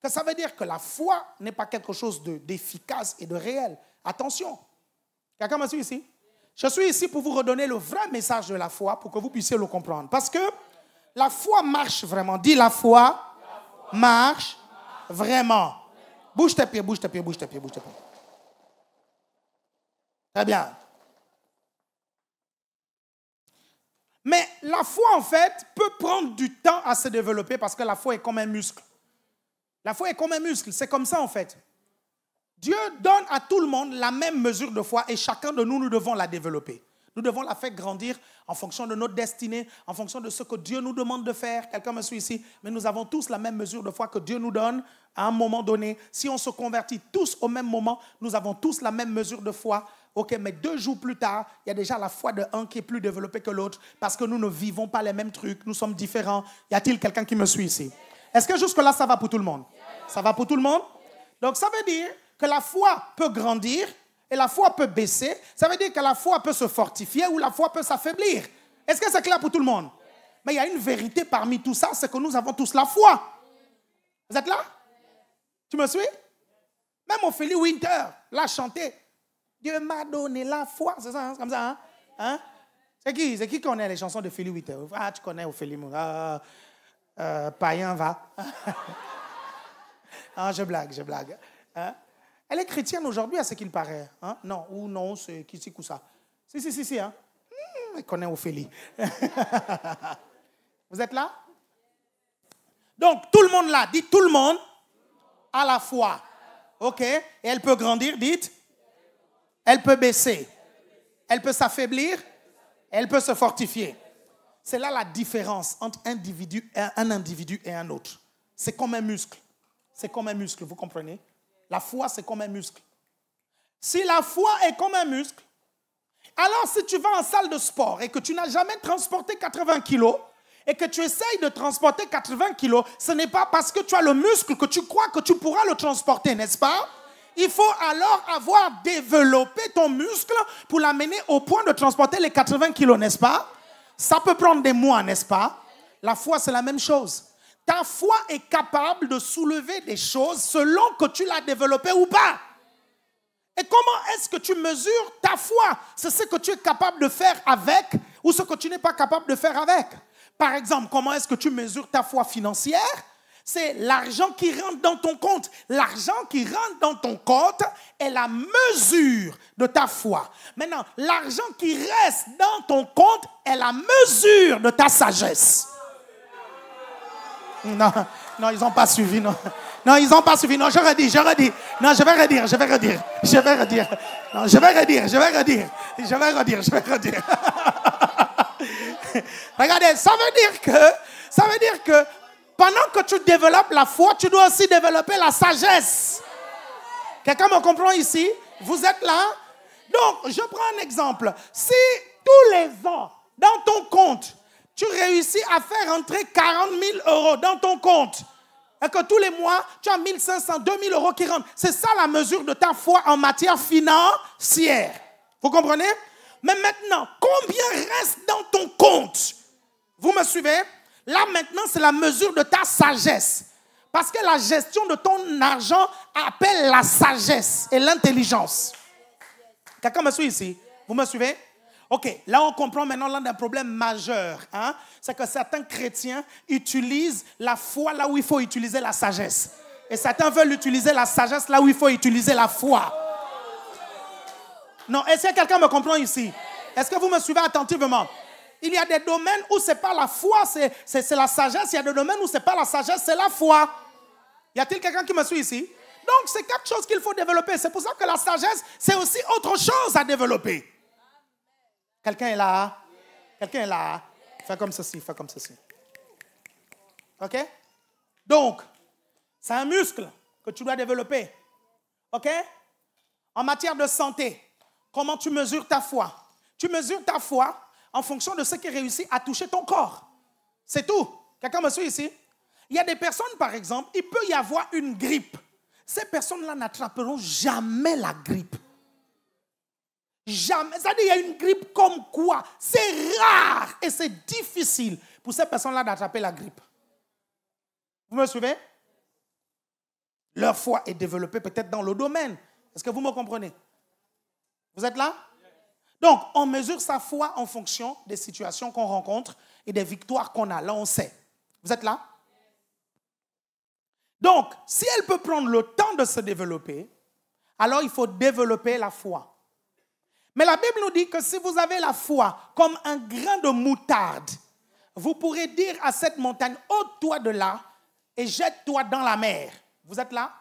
que ça veut dire que la foi n'est pas quelque chose d'efficace et de réel. Attention. Quelqu'un me suit ici? Je suis ici pour vous redonner le vrai message de la foi pour que vous puissiez le comprendre. Parce que la foi marche vraiment. Dis la foi marche vraiment. Bouge tes pieds, bouge tes pieds, bouge tes pieds, bouge tes pieds. Très bien. Mais la foi, en fait, peut prendre du temps à se développer parce que la foi est comme un muscle. La foi est comme un muscle, c'est comme ça, en fait. Dieu donne à tout le monde la même mesure de foi et chacun de nous, nous devons la développer. Nous devons la faire grandir en fonction de notre destinée, en fonction de ce que Dieu nous demande de faire. Quelqu'un me suit ici, mais nous avons tous la même mesure de foi que Dieu nous donne à un moment donné. Si on se convertit tous au même moment, nous avons tous la même mesure de foi. Ok, mais 2 jours plus tard, il y a déjà la foi de un qui est plus développée que l'autre parce que nous ne vivons pas les mêmes trucs, nous sommes différents. Y a-t-il quelqu'un qui me suit ici? Est-ce que jusque-là, ça va pour tout le monde? Ça va pour tout le monde? Donc, ça veut dire que la foi peut grandir et la foi peut baisser. Ça veut dire que la foi peut se fortifier ou la foi peut s'affaiblir. Est-ce que c'est clair pour tout le monde? Mais il y a une vérité parmi tout ça, c'est que nous avons tous la foi. Vous êtes là? Tu me suis? Même Ophélie Winter l'a chanté. Dieu m'a donné la foi. C'est ça, hein? C'est comme ça. Hein? C'est qui connaît les chansons d'Ophélie Winter? Ah, tu connais Ophélie. Païen va. Ah, je blague. Hein? Elle est chrétienne aujourd'hui, à ce qu'il paraît. Hein? Non, ou non, c'est qui c'est ça. Si. Hein? Elle connaît Ophélie. Vous êtes là? Donc, tout le monde là, dites tout le monde à la foi. OK? Et elle peut grandir, dites. Elle peut baisser. Elle peut s'affaiblir. Elle peut se fortifier. C'est là la différence entre un individu et un autre. C'est comme un muscle. C'est comme un muscle, vous comprenez? La foi, c'est comme un muscle. Si la foi est comme un muscle, alors si tu vas en salle de sport et que tu n'as jamais transporté 80 kilos et que tu essayes de transporter 80 kilos, ce n'est pas parce que tu as le muscle que tu crois que tu pourras le transporter, n'est-ce pas? Il faut alors avoir développé ton muscle pour l'amener au point de transporter les 80 kilos, n'est-ce pas? Ça peut prendre des mois, n'est-ce pas? La foi, c'est la même chose. Ta foi est capable de soulever des choses selon que tu l'as développée ou pas. Et comment est-ce que tu mesures ta foi? C'est ce que tu es capable de faire avec ou ce que tu n'es pas capable de faire avec. Par exemple, comment est-ce que tu mesures ta foi financière? C'est l'argent qui rentre dans ton compte. L'argent qui rentre dans ton compte est la mesure de ta foi. Maintenant, l'argent qui reste dans ton compte est la mesure de ta sagesse. Non, ils n'ont pas suivi. Non. Non, ils n'ont pas suivi. Non, je redis. Non, je vais redire. Non, je vais redire. Regardez, ça veut dire que pendant que tu développes la foi, tu dois aussi développer la sagesse. Quelqu'un me comprend ici? Vous êtes là? Donc, je prends un exemple. Si tous les ans, dans ton compte, tu réussis à faire entrer 40 000 euros dans ton compte, et que tous les mois, tu as 1 500, 2 000 euros qui rentrent, c'est ça la mesure de ta foi en matière financière. Vous comprenez? Mais maintenant, combien reste dans ton compte? Vous me suivez? Là, maintenant, c'est la mesure de ta sagesse. Parce que la gestion de ton argent appelle la sagesse et l'intelligence. Quelqu'un me suit ici? Vous me suivez? Ok, là on comprend maintenant l'un des problèmes majeurs. Hein? C'est que certains chrétiens utilisent la foi là où il faut utiliser la sagesse. Et certains veulent utiliser la sagesse là où il faut utiliser la foi. Non, est-ce que quelqu'un me comprend ici? Est-ce que vous me suivez attentivement? Il y a des domaines où ce n'est pas la foi, c'est la sagesse. Il y a des domaines où ce n'est pas la sagesse, c'est la foi. Y a-t-il quelqu'un qui me suit ici? Donc, c'est quelque chose qu'il faut développer. C'est pour ça que la sagesse, c'est aussi autre chose à développer. Quelqu'un est là? Quelqu'un est là? Fais comme ceci, fais comme ceci. OK? Donc, c'est un muscle que tu dois développer. OK? En matière de santé, comment tu mesures ta foi? Tu mesures ta foi en fonction de ce qui réussit à toucher ton corps. C'est tout. Quelqu'un me suit ici? Il y a des personnes, par exemple, il peut y avoir une grippe. Ces personnes-là n'attraperont jamais la grippe. Jamais. C'est-à-dire qu'il y a une grippe comme quoi? C'est rare et c'est difficile pour ces personnes-là d'attraper la grippe. Vous me suivez? Leur foi est développée peut-être dans le domaine. Est-ce que vous me comprenez? Vous êtes là? Donc, on mesure sa foi en fonction des situations qu'on rencontre et des victoires qu'on a. Là, on sait. Vous êtes là? Donc, si elle peut prendre le temps de se développer, alors il faut développer la foi. Mais la Bible nous dit que si vous avez la foi comme un grain de moutarde, vous pourrez dire à cette montagne, ôte-toi de là et jette-toi dans la mer. Vous êtes là?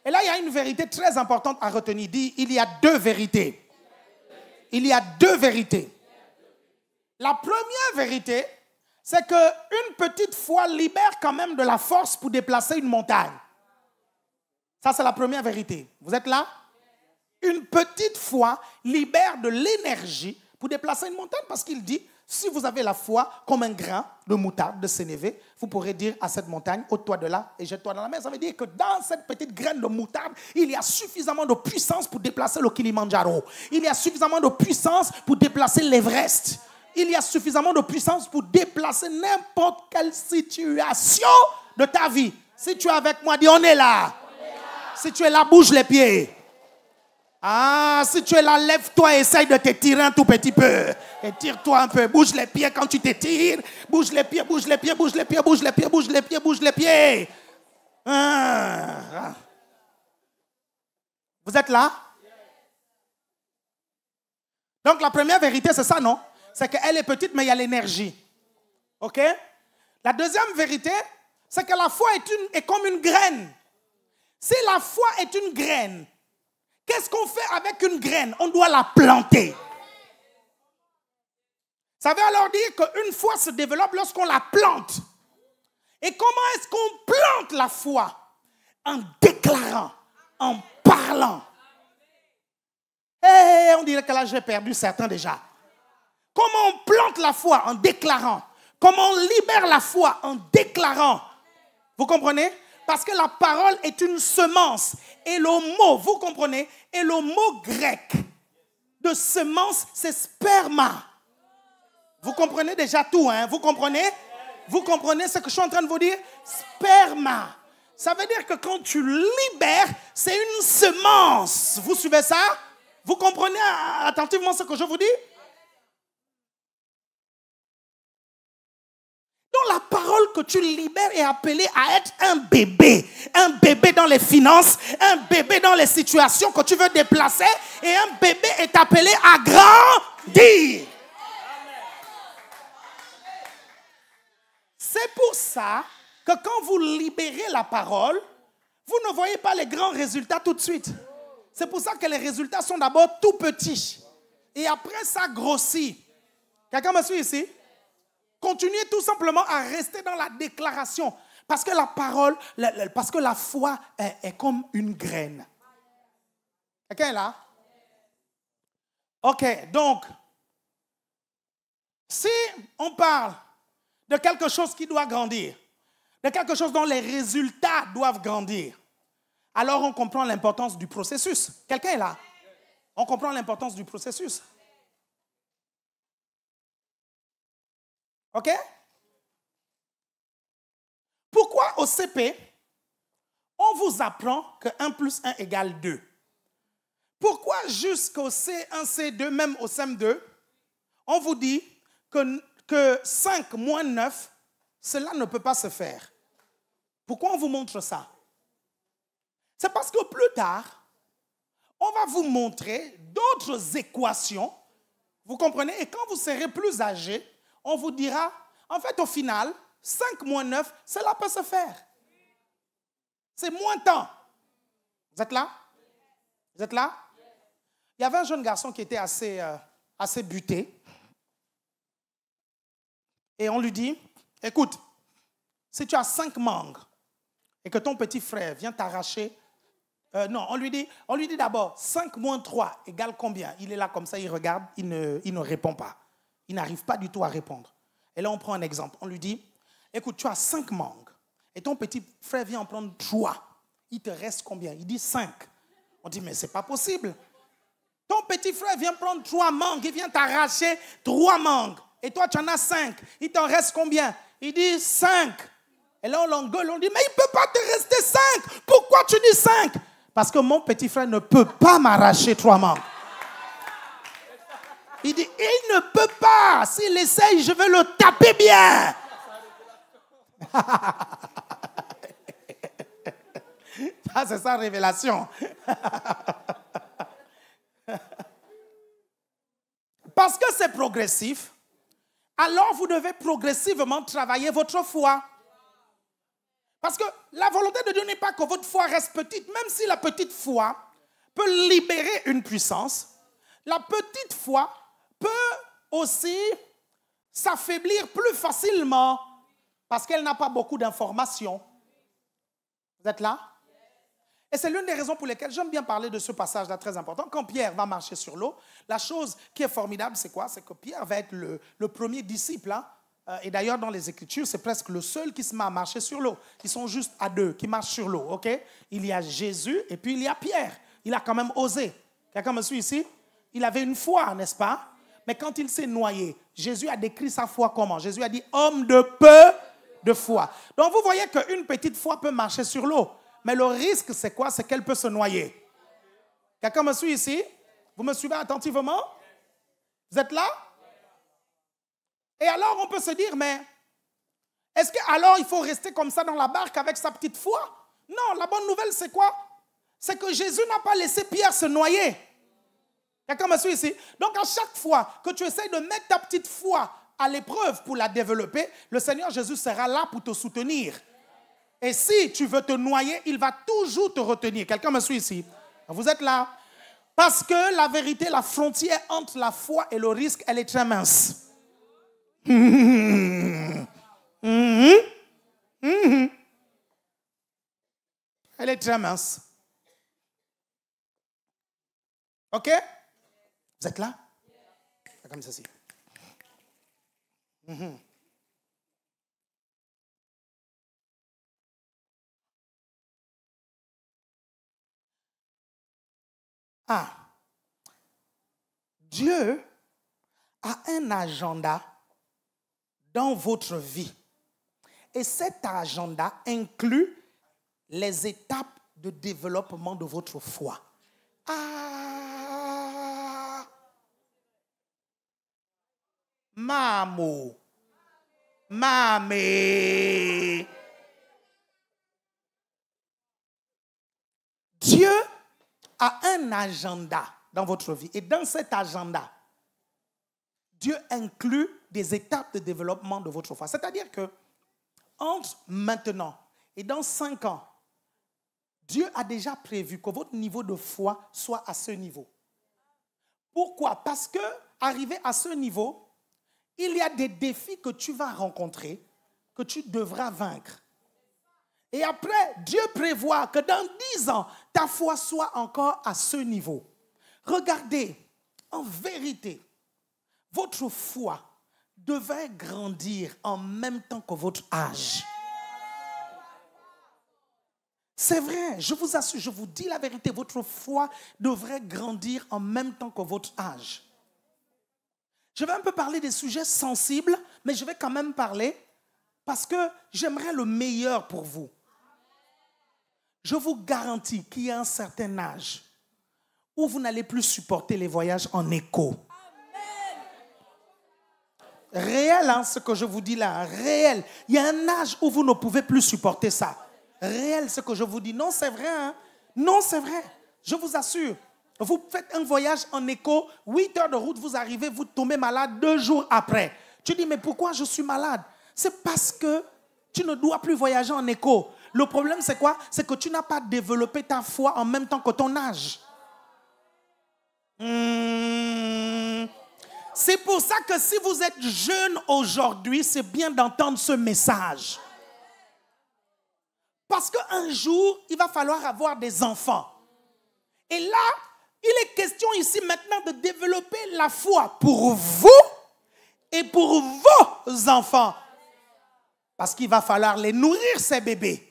Et là, il y a une vérité très importante à retenir. Il dit, il y a deux vérités. Il y a deux vérités. La première vérité, c'est qu'une petite foi libère quand même de la force pour déplacer une montagne. Ça, c'est la première vérité. Vous êtes là? Une petite foi libère de l'énergie pour déplacer une montagne parce qu'il dit, si vous avez la foi comme un grain de moutarde, de sénévé, vous pourrez dire à cette montagne, ôte-toi de là et jette-toi dans la mer. Ça veut dire que dans cette petite graine de moutarde, il y a suffisamment de puissance pour déplacer le Kilimandjaro. Il y a suffisamment de puissance pour déplacer l'Everest. Il y a suffisamment de puissance pour déplacer n'importe quelle situation de ta vie. Si tu es avec moi, dis on est là. Si tu es là, bouge les pieds. Ah, si tu es là, lève-toi et essaye de t'étirer un tout petit peu. Étire-toi un peu. Bouge les pieds quand tu t'étires. Bouge les pieds, bouge les pieds, bouge les pieds, bouge les pieds, bouge les pieds, bouge les pieds. Ah. Vous êtes là? Donc la première vérité, c'est ça, non? C'est qu'elle est petite, mais il y a l'énergie. OK? La deuxième vérité, c'est que la foi est comme une graine. Si la foi est une graine, qu'est-ce qu'on fait avec une graine? On doit la planter. Ça veut alors dire qu'une foi se développe lorsqu'on la plante. Et comment est-ce qu'on plante la foi? En déclarant, en parlant. On dirait que là j'ai perdu certains déjà. Comment on plante la foi? En déclarant. Comment on libère la foi? En déclarant. Vous comprenez? Parce que la parole est une semence. Et le mot, vous comprenez? Et le mot grec de semence, c'est sperma. Vous comprenez déjà tout, hein? Vous comprenez? Vous comprenez ce que je suis en train de vous dire? Sperma. Ça veut dire que quand tu libères, c'est une semence. Vous suivez ça? Vous comprenez attentivement ce que je vous dis? Donc la parole que tu libères est appelée à être un bébé. Un bébé dans les finances, un bébé dans les situations que tu veux déplacer. Et un bébé est appelé à grandir. C'est pour ça que quand vous libérez la parole, vous ne voyez pas les grands résultats tout de suite. C'est pour ça que les résultats sont d'abord tout petits. Et après, ça grossit. Quelqu'un me suit ici? Continuez tout simplement à rester dans la déclaration. Parce que la parole, parce que la foi est comme une graine. Quelqu'un est là? Ok, donc, si on parle de quelque chose qui doit grandir, de quelque chose dont les résultats doivent grandir, alors on comprend l'importance du processus. Quelqu'un est là? On comprend l'importance du processus. OK? Pourquoi au CP, on vous apprend que 1 plus 1 égale 2? Pourquoi jusqu'au C1, C2, même au CM2, on vous dit que 5 moins 9, cela ne peut pas se faire? Pourquoi on vous montre ça? C'est parce que plus tard, on va vous montrer d'autres équations, vous comprenez? Et quand vous serez plus âgé, on vous dira, en fait, au final, 5 moins 9, cela peut se faire. C'est moins temps. Vous êtes là? Vous êtes là? Il y avait un jeune garçon qui était assez buté. Et on lui dit, écoute, si tu as 5 mangues et que ton petit frère vient t'arracher, non, on lui dit d'abord, 5 moins 3 égale combien? Il est là comme ça, il regarde, il ne répond pas. Il n'arrive pas du tout à répondre. Et là, on prend un exemple. On lui dit, écoute, tu as 5 mangues et ton petit frère vient en prendre 3. Il te reste combien? Il dit 5. On dit, mais c'est pas possible. Ton petit frère vient prendre 3 mangues, il vient t'arracher 3 mangues. Et toi, tu en as 5. Il t'en reste combien? Il dit 5. Et là, on l'engueule, on dit, mais il ne peut pas te rester 5. Pourquoi tu dis 5? Parce que mon petit frère ne peut pas m'arracher 3 mangues. Il dit, il ne peut pas. S'il essaye, je vais le taper bien. Ça, c'est sa révélation. Parce que c'est progressif, alors vous devez progressivement travailler votre foi. Parce que la volonté de Dieu n'est pas que votre foi reste petite. Même si la petite foi peut libérer une puissance, la petite foi peut aussi s'affaiblir plus facilement parce qu'elle n'a pas beaucoup d'informations. Vous êtes là? Et c'est l'une des raisons pour lesquelles j'aime bien parler de ce passage-là très important. Quand Pierre va marcher sur l'eau, la chose qui est formidable, c'est quoi? C'est que Pierre va être le premier disciple. Hein? Et d'ailleurs, dans les Écritures, c'est presque le seul qui se met à marcher sur l'eau. Ils sont juste à 2 qui marchent sur l'eau. Okay? Il y a Jésus et puis il y a Pierre. Il a quand même osé. Quelqu'un me suit ici? Il avait une foi, n'est-ce pas? Mais quand il s'est noyé, Jésus a décrit sa foi comment? Jésus a dit « homme de peu de foi ». Donc vous voyez qu'une petite foi peut marcher sur l'eau. Mais le risque, c'est quoi? C'est qu'elle peut se noyer. Quelqu'un me suit ici? Vous me suivez attentivement? Vous êtes là? Et alors, on peut se dire, mais est-ce qu'alors il faut rester comme ça dans la barque avec sa petite foi? Non, la bonne nouvelle, c'est quoi? C'est que Jésus n'a pas laissé Pierre se noyer. Quelqu'un me suit ici? Donc, à chaque fois que tu essaies de mettre ta petite foi à l'épreuve pour la développer, le Seigneur Jésus sera là pour te soutenir. Et si tu veux te noyer, il va toujours te retenir. Quelqu'un me suit ici? Vous êtes là? Parce que la vérité, la frontière entre la foi et le risque, elle est très mince. Elle est très mince. OK? Vous êtes là? C'est comme ceci. Dieu a un agenda dans votre vie. Et cet agenda inclut les étapes de développement de votre foi. Mamo. Mamé. Dieu a un agenda dans votre vie. Et dans cet agenda, Dieu inclut des étapes de développement de votre foi. C'est-à-dire que entre maintenant et dans 5 ans, Dieu a déjà prévu que votre niveau de foi soit à ce niveau. Pourquoi? Parce que, arrivé à ce niveau, il y a des défis que tu vas rencontrer, que tu devras vaincre. Et après, Dieu prévoit que dans 10 ans, ta foi soit encore à ce niveau. Regardez, en vérité, votre foi devrait grandir en même temps que votre âge. C'est vrai, je vous assure, je vous dis la vérité, votre foi devrait grandir en même temps que votre âge. Je vais un peu parler des sujets sensibles, mais je vais quand même parler parce que j'aimerais le meilleur pour vous. Je vous garantis qu'il y a un certain âge où vous n'allez plus supporter les voyages en écho. Réel, hein, ce que je vous dis là, réel. Il y a un âge où vous ne pouvez plus supporter ça. Réel, ce que je vous dis. Non, c'est vrai. Hein? Non, c'est vrai. Je vous assure. Vous faites un voyage en écho, 8 heures de route, vous arrivez, vous tombez malade 2 jours après. Tu dis, mais pourquoi je suis malade? C'est parce que tu ne dois plus voyager en écho. Le problème, c'est quoi? C'est que tu n'as pas développé ta foi en même temps que ton âge. C'est pour ça que si vous êtes jeune aujourd'hui, c'est bien d'entendre ce message. Parce qu'un jour, il va falloir avoir des enfants. Et là, il est question ici maintenant de développer la foi pour vous et pour vos enfants. Parce qu'il va falloir les nourrir, ces bébés.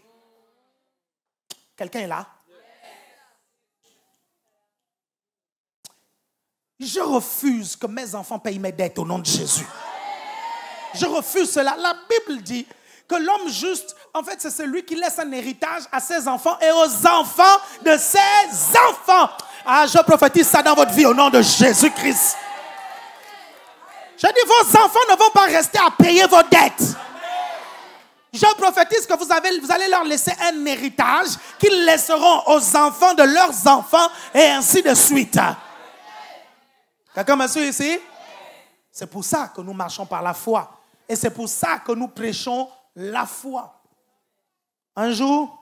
Quelqu'un est là? Je refuse que mes enfants payent mes dettes au nom de Jésus. Je refuse cela. La Bible dit que l'homme juste, en fait, c'est celui qui laisse un héritage à ses enfants et aux enfants de ses enfants. Ah, je prophétise ça dans votre vie au nom de Jésus-Christ. Je dis, vos enfants ne vont pas rester à payer vos dettes. Je prophétise que vous allez leur laisser un héritage qu'ils laisseront aux enfants de leurs enfants et ainsi de suite. Quelqu'un me suit ici? C'est pour ça que nous marchons par la foi. Et c'est pour ça que nous prêchons la foi. Un jour,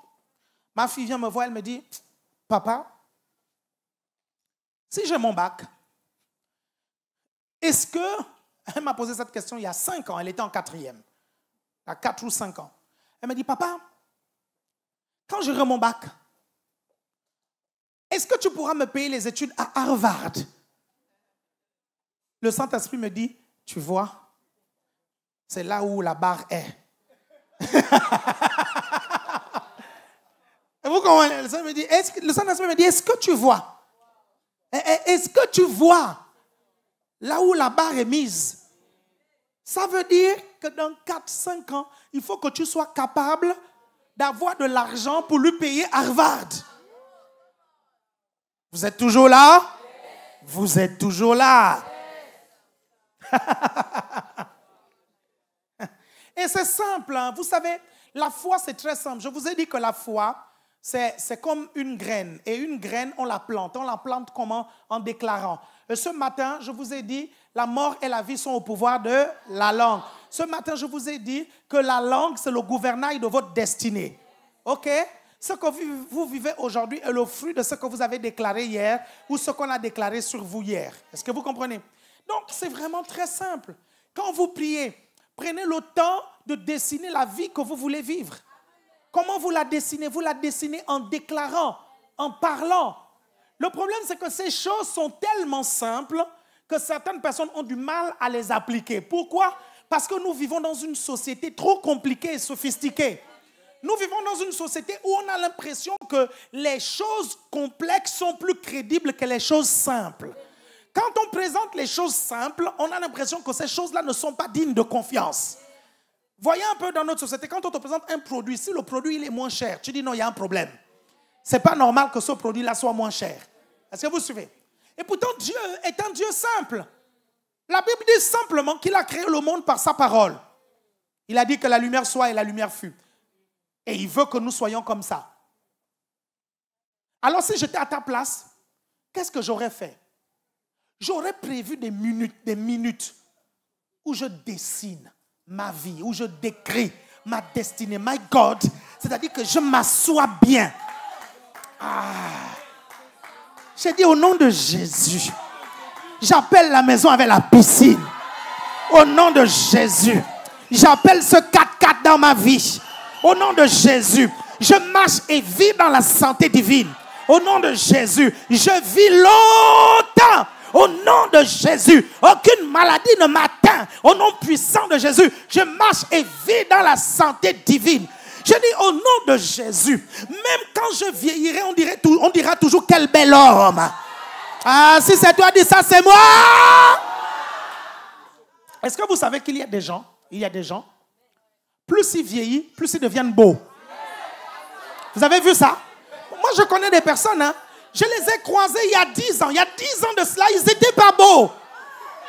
ma fille vient me voir, elle me dit, papa, si j'ai mon bac, est-ce que... Elle m'a posé cette question il y a 5 ans, elle était en 4e. À 4 ou 5 ans. Elle me dit, papa, quand j'aurai mon bac, est-ce que tu pourras me payer les études à Harvard? Le Saint-Esprit me dit, tu vois, c'est là où la barre est. Vous comprenez? Le Saint-Esprit me dit, est-ce que tu vois? Est-ce que tu vois là où la barre est mise? Ça veut dire que dans 4-5 ans, il faut que tu sois capable d'avoir de l'argent pour lui payer Harvard. Vous êtes toujours là? Vous êtes toujours là? Et c'est simple, hein? Vous savez, la foi c'est très simple. Je vous ai dit que la foi, c'est comme une graine. Et une graine, on la plante. On la plante comment? En déclarant. Et ce matin, je vous ai dit, la mort et la vie sont au pouvoir de la langue. Ce matin, je vous ai dit que la langue, c'est le gouvernail de votre destinée. OK? Ce que vous vivez aujourd'hui est le fruit de ce que vous avez déclaré hier ou ce qu'on a déclaré sur vous hier. Est-ce que vous comprenez? Donc, c'est vraiment très simple. Quand vous priez, prenez le temps de dessiner la vie que vous voulez vivre. Comment vous la dessinez? Vous la dessinez en déclarant, en parlant. Le problème, c'est que ces choses sont tellement simples que certaines personnes ont du mal à les appliquer. Pourquoi? Parce que nous vivons dans une société trop compliquée et sophistiquée. Nous vivons dans une société où on a l'impression que les choses complexes sont plus crédibles que les choses simples. Quand on présente les choses simples, on a l'impression que ces choses-là ne sont pas dignes de confiance. Voyez un peu dans notre société, quand on te présente un produit, si le produit il est moins cher, tu dis non, il y a un problème. Ce n'est pas normal que ce produit-là soit moins cher. Est-ce que vous suivez? Et pourtant, Dieu est un Dieu simple. La Bible dit simplement qu'il a créé le monde par sa parole. Il a dit que la lumière soit et la lumière fut. Et il veut que nous soyons comme ça. Alors si j'étais à ta place, qu'est-ce que j'aurais fait? J'aurais prévu des minutes où je dessine ma vie, où je décris ma destinée, my God. C'est-à-dire que je m'assois bien. J'ai dit au nom de Jésus, j'appelle la maison avec la piscine. Au nom de Jésus, j'appelle ce 4x4 dans ma vie. Au nom de Jésus, je marche et vis dans la santé divine. Au nom de Jésus, je vis longtemps. Au nom de Jésus, aucune maladie ne m'atteint. Au nom puissant de Jésus, je marche et vis dans la santé divine. Je dis au nom de Jésus, même quand je vieillirai, on dira toujours quel bel homme. Ah, si c'est toi, dis ça, c'est moi. Est-ce que vous savez qu'il y a des gens, plus ils vieillissent, plus ils deviennent beaux. Vous avez vu ça? Moi, je connais des personnes, je les ai croisés il y a 10 ans. Il y a 10 ans de cela, ils n'étaient pas beaux.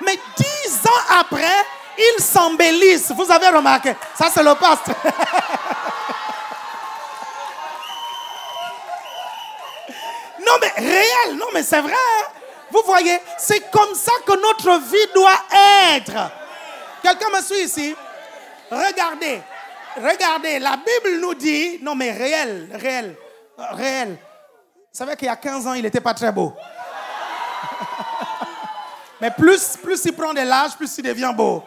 Mais 10 ans après, ils s'embellissent. Vous avez remarqué? Ça, c'est le pasteur. Non, mais réel. Non, mais c'est vrai. Vous voyez, c'est comme ça que notre vie doit être. Quelqu'un me suit ici? Regardez, la Bible nous dit, non mais réel. Vous savez qu'il y a 15 ans, il n'était pas très beau. Mais plus il prend de l'âge, plus il devient beau.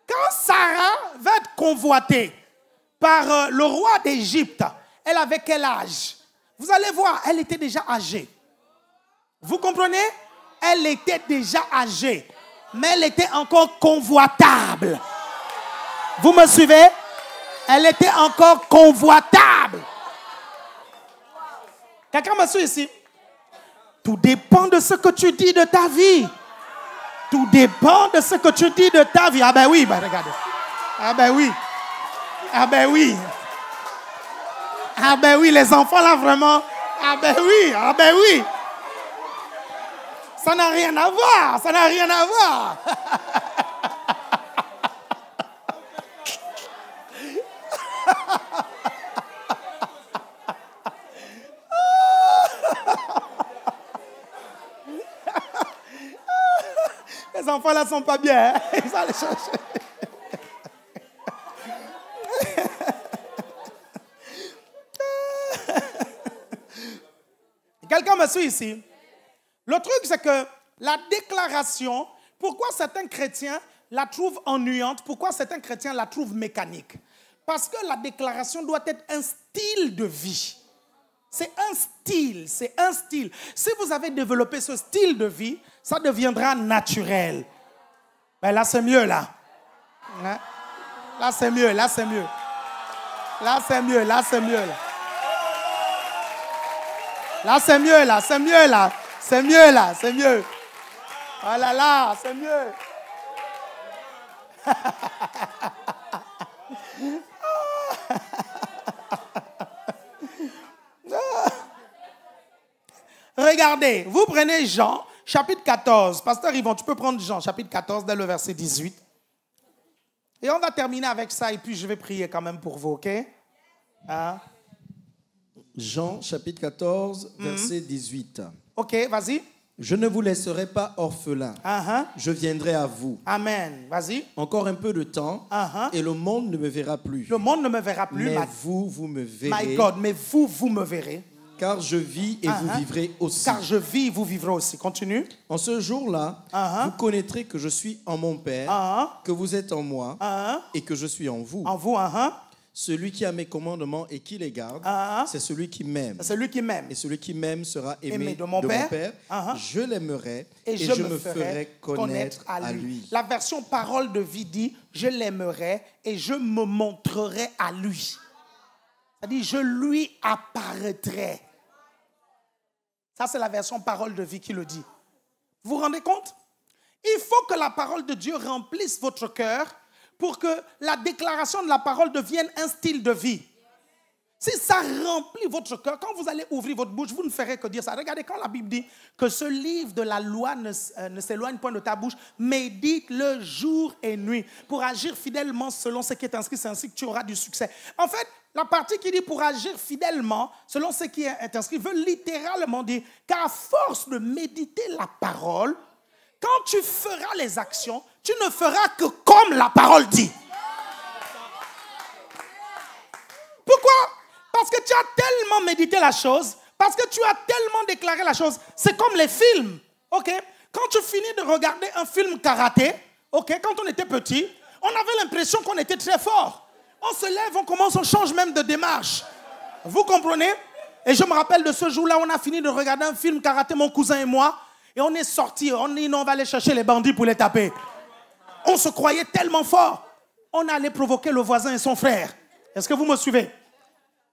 Quand Sarah va être convoitée par le roi d'Égypte, elle avait quel âge? Vous allez voir, elle était déjà âgée. Vous comprenez? Elle était déjà âgée, mais elle était encore convoitable. Vous me suivez? Elle était encore convoitable. Quelqu'un me suit ici? Tout dépend de ce que tu dis de ta vie. Tout dépend de ce que tu dis de ta vie. Ah ben oui, regardez. Ah ben oui. Ah ben oui. Ah ben oui, les enfants là vraiment. Ah ben oui. Ça n'a rien à voir. Les enfants là sont pas bien. Ils vont aller chercher. Quelqu'un me suit ici? Le truc, c'est que la déclaration, pourquoi certains chrétiens la trouvent ennuyante, pourquoi certains chrétiens la trouvent mécanique? Parce que la déclaration doit être un style de vie. C'est un style. Si vous avez développé ce style de vie, ça deviendra naturel. Ben là, c'est mieux, là. Là, c'est mieux. Oh là là, c'est mieux. Regardez, vous prenez Jean, chapitre 14. Pasteur Yvon, tu peux prendre Jean, chapitre 14, dès le verset 18. Et on va terminer avec ça, et puis je vais prier quand même pour vous, ok? Jean, chapitre 14, verset 18. Ok, vas-y. Je ne vous laisserai pas orphelin. Je viendrai à vous. Amen. Vas-y. Encore un peu de temps, et le monde ne me verra plus. Le monde ne me verra plus. Mais vous me verrez. My God, mais vous me verrez. Car je vis et vous vivrez aussi. Car je vis et vous vivrez aussi. Continue. En ce jour-là, vous connaîtrez que je suis en mon Père, que vous êtes en moi, et que je suis en vous. En vous, Celui qui a mes commandements et qui les garde, c'est celui qui m'aime. C'est celui qui m'aime. Et celui qui m'aime sera aimé de mon Père. Je l'aimerai et je me ferai connaître à lui. La version parole de vie dit, je l'aimerai et je me montrerai à lui. C'est-à-dire, je lui apparaîtrai. Ça, c'est la version parole de vie qui le dit. Vous vous rendez compte? Il faut que la parole de Dieu remplisse votre cœur pour que la déclaration de la parole devienne un style de vie. Si ça remplit votre cœur, quand vous allez ouvrir votre bouche, vous ne ferez que dire ça. Regardez, quand la Bible dit que ce livre de la loi ne s'éloigne point de ta bouche, médite-le jour et nuit pour agir fidèlement selon ce qui est inscrit, c'est ainsi que tu auras du succès. En fait, la partie qui dit pour agir fidèlement selon ce qui est inscrit veut littéralement dire qu'à force de méditer la parole, quand tu feras les actions, tu ne feras que comme la parole dit. que tu as tellement médité la chose, parce que tu as tellement déclaré la chose. C'est comme les films, ok? Quand tu finis de regarder un film karaté, ok, quand on était petit, on avait l'impression qu'on était très fort. On se lève, on commence, on change même de démarche. Vous comprenez? Et je me rappelle de ce jour-là, on a fini de regarder un film karaté, mon cousin et moi, et on est sortis, on dit non, on va aller chercher les bandits pour les taper. On se croyait tellement fort. On allait provoquer le voisin et son frère. Est-ce que vous me suivez?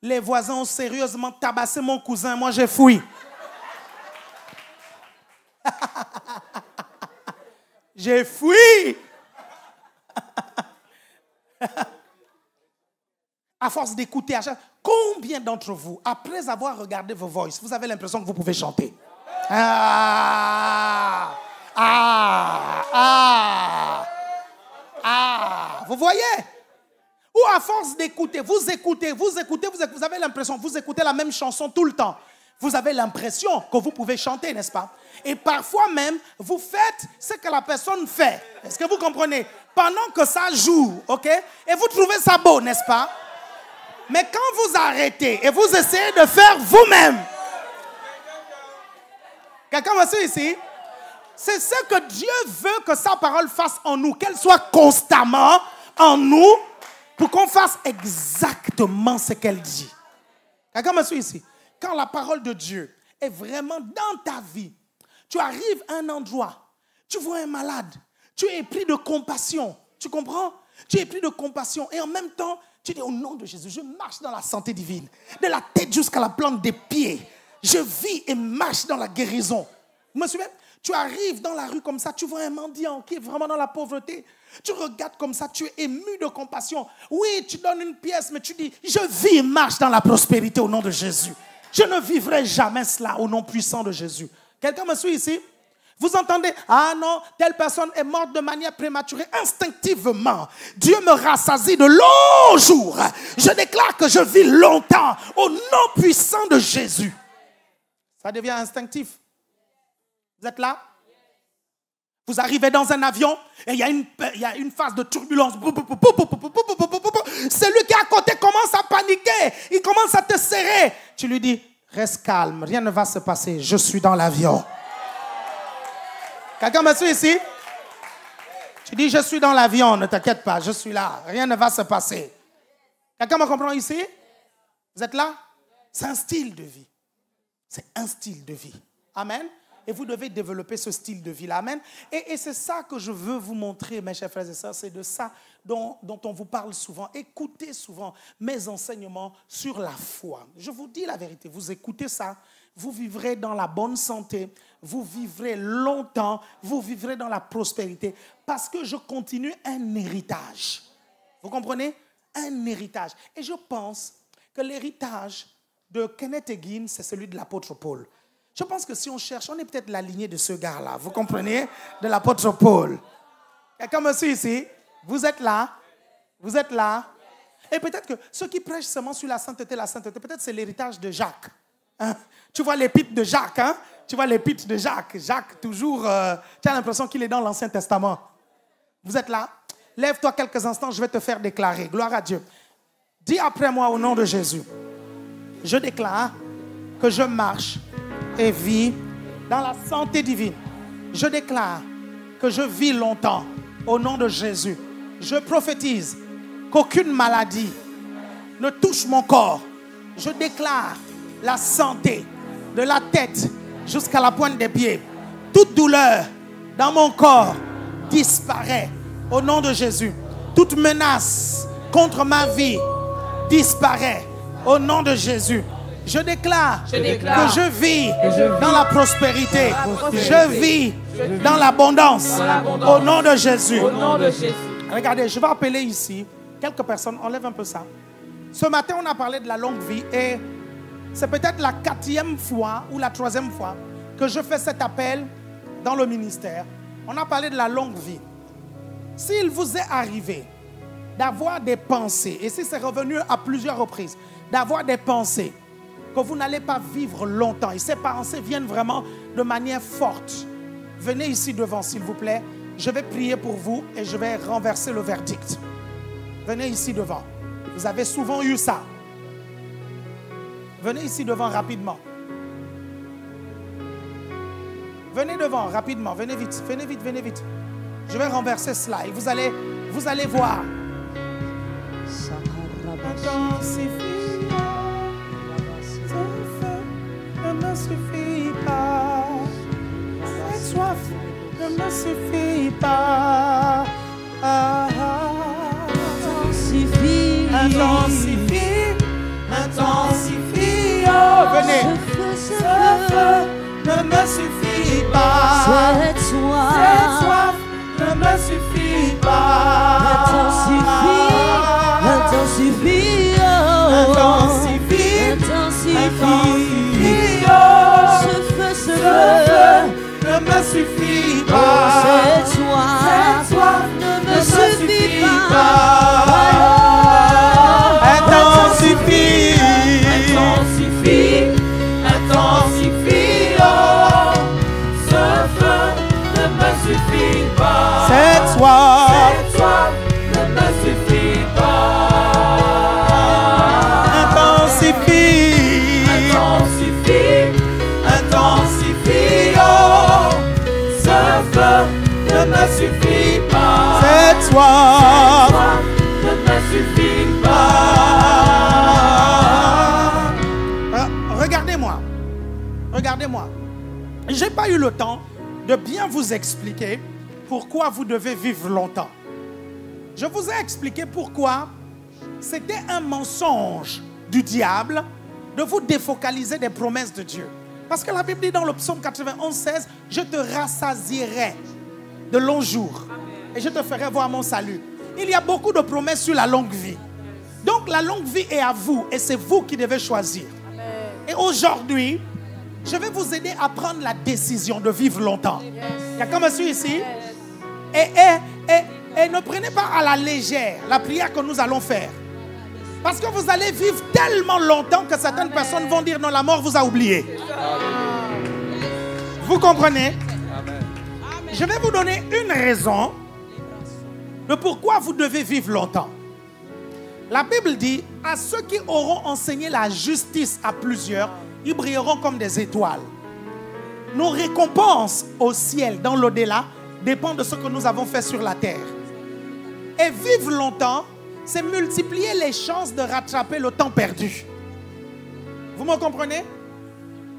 Les voisins ont sérieusement tabassé mon cousin, moi j'ai fui. J'ai fui. À force d'écouter, combien d'entre vous, après avoir regardé vos voices, vous avez l'impression que vous pouvez chanter? Vous voyez? Ou à force d'écouter, vous avez l'impression que vous écoutez la même chanson tout le temps. Vous avez l'impression que vous pouvez chanter, n'est-ce pas? Et parfois même, vous faites ce que la personne fait. Est-ce que vous comprenez? Pendant que ça joue, ok? Et vous trouvez ça beau, n'est-ce pas? Mais quand vous arrêtez et vous essayez de faire vous-même, quelqu'un me suit ici? C'est ce que Dieu veut que sa parole fasse en nous, qu'elle soit constamment en nous pour qu'on fasse exactement ce qu'elle dit. Quelqu'un me suit ici? Quand la parole de Dieu est vraiment dans ta vie, tu arrives à un endroit, tu vois un malade, tu es pris de compassion, tu comprends? Tu es pris de compassion et en même temps, tu dis au nom de Jésus, je marche dans la santé divine, de la tête jusqu'à la plante des pieds. Je vis et marche dans la guérison. Vous me suivez? Tu arrives dans la rue comme ça, tu vois un mendiant qui est vraiment dans la pauvreté. Tu regardes comme ça, tu es ému de compassion. Oui, tu donnes une pièce, mais tu dis, je vis et marche dans la prospérité au nom de Jésus. Je ne vivrai jamais cela au nom puissant de Jésus. Quelqu'un me suit ici? Vous entendez? Ah non, telle personne est morte de manière prématurée. Instinctivement, Dieu me rassasie de longs jours. Je déclare que je vis longtemps au nom puissant de Jésus. Ça devient instinctif. Vous êtes là? Vous arrivez dans un avion et il y a une phase de turbulence. Celui qui est à côté commence à paniquer. Il commence à te serrer. Tu lui dis, reste calme, rien ne va se passer. Je suis dans l'avion. Quelqu'un me suit ici? Tu dis, je suis dans l'avion, ne t'inquiète pas, je suis là. Rien ne va se passer. Quelqu'un me comprend ici? Vous êtes là? C'est un style de vie. C'est un style de vie. Amen. Et vous devez développer ce style de vie-là. Amen. Et c'est ça que je veux vous montrer, mes chers frères et sœurs. C'est de ça dont on vous parle souvent. Écoutez souvent mes enseignements sur la foi. Je vous dis la vérité. Vous écoutez ça, vous vivrez dans la bonne santé. Vous vivrez longtemps. Vous vivrez dans la prospérité. Parce que je continue un héritage. Vous comprenez? Un héritage. Et je pense que l'héritage de Kenneth Hagin, c'est celui de l'apôtre Paul. Je pense que si on cherche, on est peut-être la lignée de ce gars-là. Vous comprenez? De l'apôtre Paul. Quelqu'un me suit ici? Vous êtes là? Vous êtes là? Et peut-être que ceux qui prêchent seulement sur la sainteté, peut-être c'est l'héritage de Jacques. Hein? Tu vois l'épître de Jacques, hein? Tu vois l'épître de Jacques. Jacques, toujours, tu as l'impression qu'il est dans l'Ancien Testament. Vous êtes là? Lève-toi quelques instants, je vais te faire déclarer. Gloire à Dieu. Dis après moi au nom de Jésus. Je déclare que je marche et vis dans la santé divine. Je déclare que je vis longtemps au nom de Jésus. Je prophétise qu'aucune maladie ne touche mon corps. Je déclare la santé de la tête jusqu'à la pointe des pieds. Toute douleur dans mon corps disparaît au nom de Jésus. Toute menace contre ma vie disparaît au nom de Jésus. Je déclare que je vis dans la prospérité. Je vis dans l'abondance. Au nom de Jésus. Regardez, je vais appeler ici quelques personnes. Enlève un peu ça. Ce matin, on a parlé de la longue vie. Et c'est peut-être la 4e fois ou la 3e fois que je fais cet appel dans le ministère. On a parlé de la longue vie. S'il vous est arrivé d'avoir des pensées, et si c'est revenu à plusieurs reprises, d'avoir des pensées que vous n'allez pas vivre longtemps, et ces pensées viennent vraiment de manière forte, venez ici devant s'il vous plaît. Je vais prier pour vous et je vais renverser le verdict. Venez ici devant. Vous avez souvent eu ça. Venez ici devant rapidement. Venez devant rapidement. Venez vite, venez vite, venez vite. Je vais renverser cela et vous allez voir. Intensifie, ce feu ne me suffit pas. Cette soif ne me suffit pas. Intensifie, intensifie, intensifie. Oh, venez. Ce feu ne me suffit pas. Cette soif ne me suffit pas. Intensifie, intensifie, oh. Intensifie, intensifie, oh. Ce feu ne me suffit pas. Cette soif ne me suffit pas. Intensifie, intensifie, intensifie, oh. Ce feu ne me suffit pas. Cette soif ne me suffit pas. Intensifie, intensifie, intensifie, oh. Ce feu ne me suffit pas. Cette soif ne me suffit pas. Regardez-moi. Regardez-moi. J'ai pas eu le temps de bien vous expliquer pourquoi vous devez vivre longtemps. Je vous ai expliqué pourquoi c'était un mensonge du diable de vous défocaliser des promesses de Dieu. Parce que la Bible dit dans le psaume 91, 16, je te rassasierai de longs jours et je te ferai voir mon salut. Il y a beaucoup de promesses sur la longue vie. Donc la longue vie est à vous et c'est vous qui devez choisir. Amen. Et aujourd'hui, je vais vous aider à prendre la décision de vivre longtemps. Yes. Il y a comme je suis ici. Yes. Et ne prenez pas à la légère la prière que nous allons faire. Parce que vous allez vivre tellement longtemps que certaines personnes vont dire non, la mort vous a oublié. Vous comprenez? Je vais vous donner une raison de pourquoi vous devez vivre longtemps. La Bible dit, à ceux qui auront enseigné la justice à plusieurs, ils brilleront comme des étoiles. Nos récompenses au ciel, dans l'au-delà, dépendent de ce que nous avons fait sur la terre. Et vivre longtemps, c'est multiplier les chances de rattraper le temps perdu. Vous me comprenez?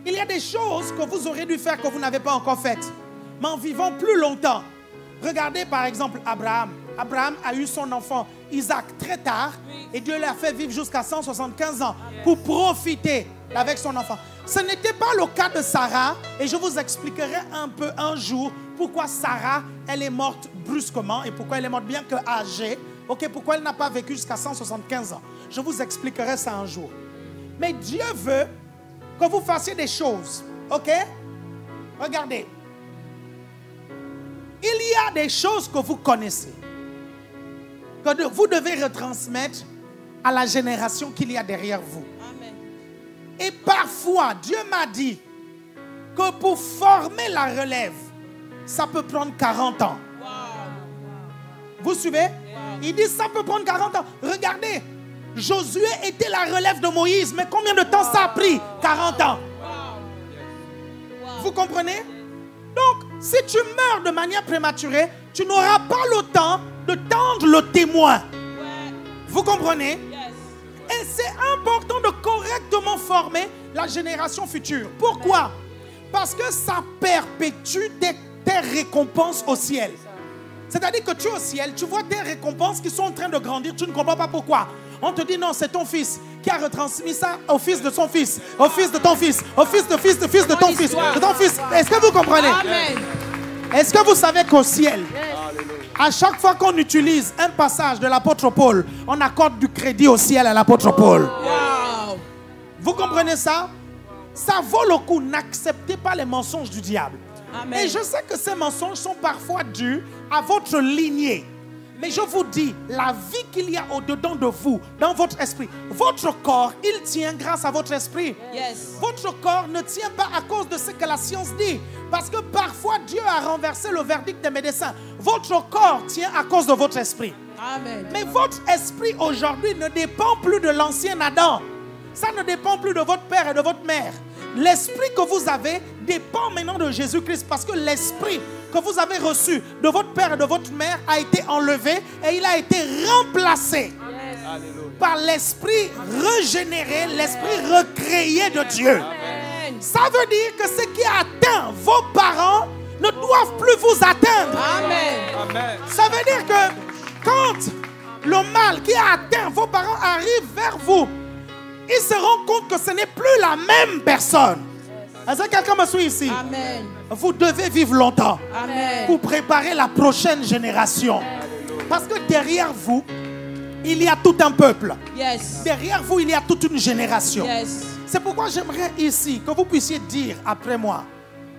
Il y a des choses que vous aurez dû faire que vous n'avez pas encore faites. Mais en vivant plus longtemps. Regardez par exemple Abraham. Abraham a eu son enfant Isaac très tard. Et Dieu l'a fait vivre jusqu'à 175 ans pour profiter avec son enfant. Ce n'était pas le cas de Sarah. Et je vous expliquerai un peu un jour pourquoi Sarah, elle est morte brusquement. Et pourquoi elle est morte bien que âgée. Ok, pourquoi elle n'a pas vécu jusqu'à 175 ans. Je vous expliquerai ça un jour. Mais Dieu veut que vous fassiez des choses. Ok? Regardez. Il y a des choses que vous connaissez. Que vous devez retransmettre à la génération qu'il y a derrière vous. Amen. Et parfois, Dieu m'a dit que pour former la relève, ça peut prendre 40 ans. Wow. Vous suivez? Wow. Il dit ça peut prendre 40 ans. Regardez, Josué était la relève de Moïse, mais combien de temps ça a pris? 40 ans. Vous comprenez? Donc, si tu meurs de manière prématurée, tu n'auras pas le temps de tendre le témoin. Vous comprenez? Et c'est important de correctement former la génération future. Pourquoi? Parce que ça perpétue tes récompenses au ciel. C'est-à-dire que tu es au ciel, tu vois tes récompenses qui sont en train de grandir, tu ne comprends pas pourquoi. On te dit non, c'est ton fils qui a retransmis ça au fils de son fils, au fils de ton fils, au fils de fils de fils de ton fils, de ton fils. Est-ce que vous comprenez? Amen. Est-ce que vous savez qu'au ciel, à chaque fois qu'on utilise un passage de l'apôtre Paul, on accorde du crédit au ciel à l'apôtre Paul? Wow. Vous comprenez ça? Ça vaut le coup. N'acceptez pas les mensonges du diable. Amen. Et je sais que ces mensonges sont parfois dus à votre lignée. Mais je vous dis, la vie qu'il y a au-dedans de vous, dans votre esprit, votre corps, il tient grâce à votre esprit. Yes. Votre corps ne tient pas à cause de ce que la science dit. Parce que parfois, Dieu a renversé le verdict des médecins. Votre corps tient à cause de votre esprit. Amen. Mais votre esprit aujourd'hui ne dépend plus de l'ancien Adam. Ça ne dépend plus de votre père et de votre mère. L'esprit que vous avez dépend maintenant de Jésus-Christ, parce que l'esprit que vous avez reçu de votre père et de votre mère a été enlevé et il a été remplacé par l'esprit régénéré, l'esprit recréé de Dieu. Amen. Ça veut dire que ce qui atteint vos parents ne doivent plus vous atteindre. Amen. Ça veut dire que quand le mal qui a atteint vos parents arrive vers vous, ils se rendent compte que ce n'est plus la même personne. Est-ce que quelqu'un me suit ici? Amen. Vous devez vivre longtemps Amen. pour préparer la prochaine génération. Parce que derrière vous, il y a tout un peuple. Yes. Derrière vous, il y a toute une génération. Yes. C'est pourquoi j'aimerais ici que vous puissiez dire après moi,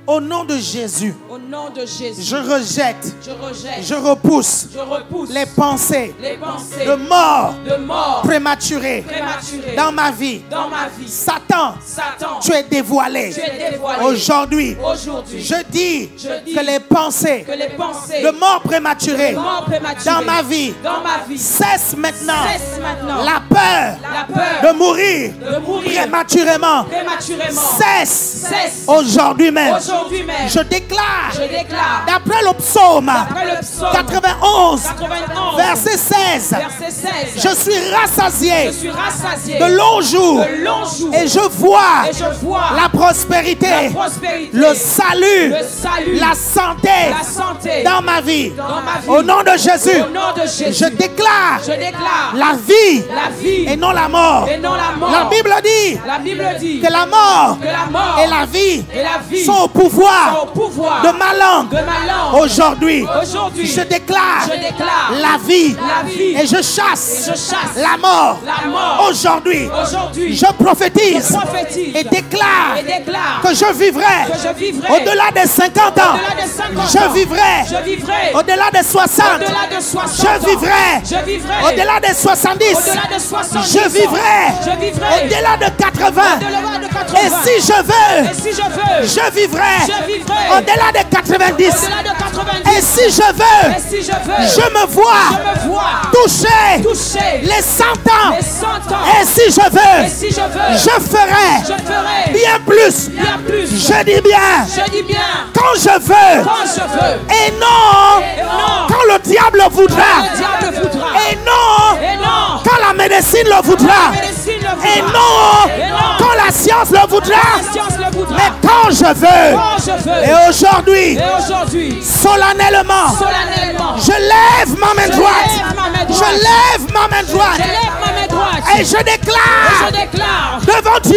au nom de Jésus, Au nom de Jésus, je rejette, je rejette, je repousse je repousse les pensées les pensées de mort de mort prématurées prématurées dans ma vie. dans ma vie. Satan, Satan, tu es dévoilé. tu es dévoilé. Aujourd'hui, Aujourd'hui, je dis Je dis que les pensées que les pensées de mort prématurées de mort prématurées dans ma vie cessent maintenant. cessent maintenant. La peur La peur de mourir de mourir prématurément prématurément cesse aujourd'hui même. Aujourd'hui même. Je déclare, Je déclare, d'après le psaume d'après le psaume 91, 91, verset 16, verset 16, je suis rassasié je suis rassasié de longs jours de longs jours et je vois et je vois la prospérité, la prospérité, le salut, le salut, la santé la santé dans ma vie. dans ma vie. Au nom de Jésus, Au nom de Jésus, je déclare je déclare la vie la vie et non la mort. et non la mort. La Bible dit La Bible dit que la mort que la mort et la vie et la vie sont au pouvoir sont au pouvoir de ma langue. de ma langue. Aujourd'hui, Aujourd'hui, je déclare je déclare la vie la vie et je chasse, et je chasse la mort. la mort. Aujourd'hui, Aujourd'hui, je prophétise, je prophétise et déclare et déclare que je vivrai que je vivrai au-delà des 50 ans. au-delà des 50 ans. Je vivrai Je vivrai au-delà des 60. au-delà de 60 Je ans. vivrai Je vivrai au-delà des 70. au-delà de 70 Je vivrai Je vivrai au-delà de 80. au-delà de 80. Et si je veux, Et si je veux, je vivrai je vivrai au-delà de 90. au-delà de 90. Et si je veux, Et si je veux, je me vois je me vois toucher toucher les 100 ans. les 100 ans. Et si je veux, Et si je veux, je ferai je ferai bien plus. bien plus. Je dis bien, Je dis bien, quand je veux. quand je veux. Et non, Et non, quand le diable voudra. le diable voudra. Et non, Et non, quand la médecine le voudra. la médecine le voudra. Et non, Et non, quand la science le voudra. la science le voudra. Mais quand je veux. Quand je veux. Et aujourd'hui, Et aujourd'hui, solennellement, solennellement, je lève ma main je droite. lève ma main droite. Je lève ma main Je droite. lève ma main droite. Et je Et déclare je déclare devant Dieu,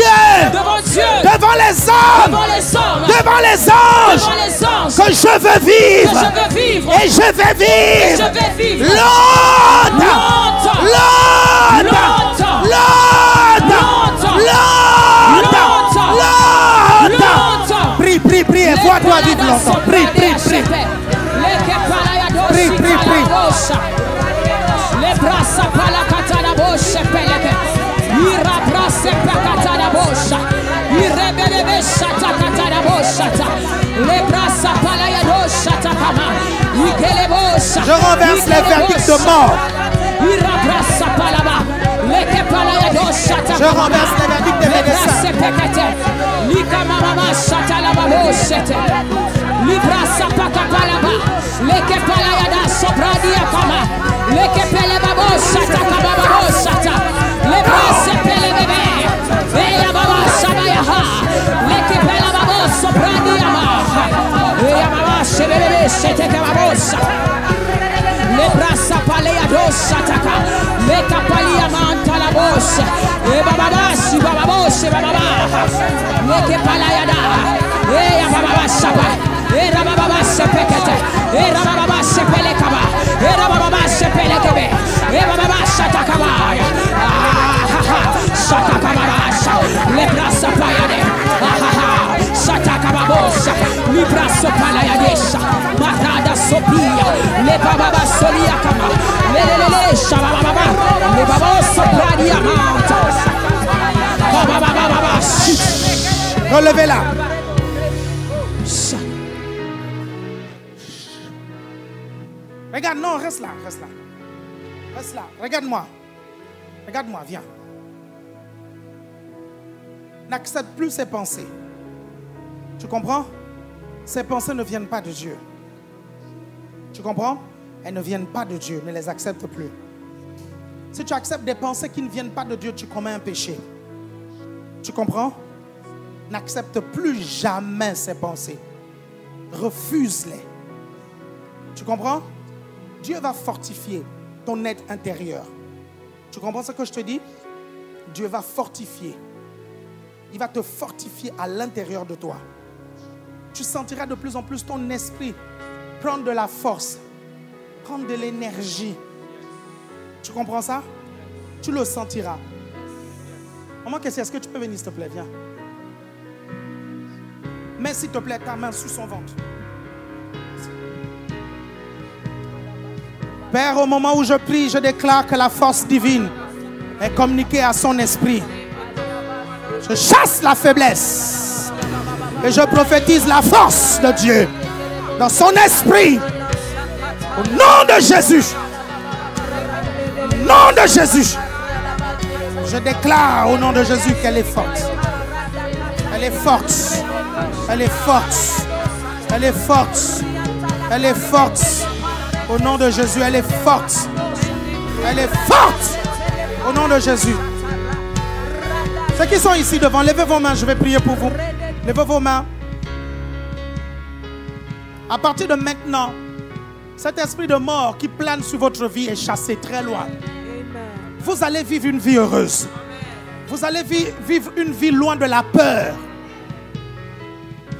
devant Dieu, devant les hommes, devant les hommes, devant les anges, devant les anges, que je veux que vivre. je veux vivre. Et je vais Et je vivre vais vivre longtemps. longtemps. Longtemps. Longtemps. Longtemps. Longtemps. Longtemps. Longtemps. Prie, prie, prie et vois-toi vivre longtemps. Prie, prie, prie. Prie, prie, prie. Les bras sapala katana boshe peleke. Ira brase katana bosha. Irebebe shata katana bosha. Les bras sapala ya dosha takama. Ikele bosha. Je renverse les verdicts de mort. Ira brasa palaba. Leke pala ya dosha takama. Je renverse les verdicts des médecins. Lika mama shata la baboshete. Libra sapaka palaba. Leke pala ya da sobradia kama. Leke pele baboshata kama baboshata. Lebra sepele bebe. Eya baba sabaya ha. Leke pele babos sobradia ma. Eya mama shebele shete kama babosha. Lebra sapale ya dosha taka. Leka pali ya manta la bosha. Bababashi bababoshe bababa. Leke pala ya da. Eya bababa sapa. Era bababashe pekete. Era bababashe pelekaba. Era bababashe pelekebe. Era bababashe takabaya. Shatakababasha. Lebra sapaya de. Shatakababosha. Libra sopala ya desha. Matada sopia. Le bababa solia kama. Lelelele shabababa. Le bababa sopradia manta. Babababa. Relevez-la. Regarde, non, reste là, reste là. Reste là, regarde-moi. Regarde-moi, viens. n'accepte plus ces pensées. Tu comprends? Ces pensées ne viennent pas de Dieu. Tu comprends? Elles ne viennent pas de Dieu, ne les accepte plus. Si tu acceptes des pensées qui ne viennent pas de Dieu, tu commets un péché. Tu comprends? N'accepte plus jamais ces pensées. Refuse-les. Tu comprends? Dieu va fortifier ton être intérieur. Tu comprends ce que je te dis? Dieu va fortifier. Il va te fortifier à l'intérieur de toi. Tu sentiras de plus en plus ton esprit prendre de la force, prendre de l'énergie. Tu comprends ça? Tu le sentiras. Maman, est-ce que tu peux venir, s'il te plaît? Viens. Mets, s'il te plaît, ta main sous son ventre. Père, au moment où je prie, je déclare que la force divine est communiquée à son esprit. Je chasse la faiblesse et je prophétise la force de Dieu dans son esprit. Au nom de Jésus. Au nom de Jésus. Je déclare au nom de Jésus qu'elle est forte. Elle est forte. Elle est forte. Elle est forte. Elle est forte. Au nom de Jésus, elle est forte. Elle est forte. Au nom de Jésus. Ceux qui sont ici devant, levez vos mains, je vais prier pour vous. Levez vos mains. À partir de maintenant, cet esprit de mort qui plane sur votre vie est chassé très loin. Vous allez vivre une vie heureuse. Vous allez vivre une vie loin de la peur.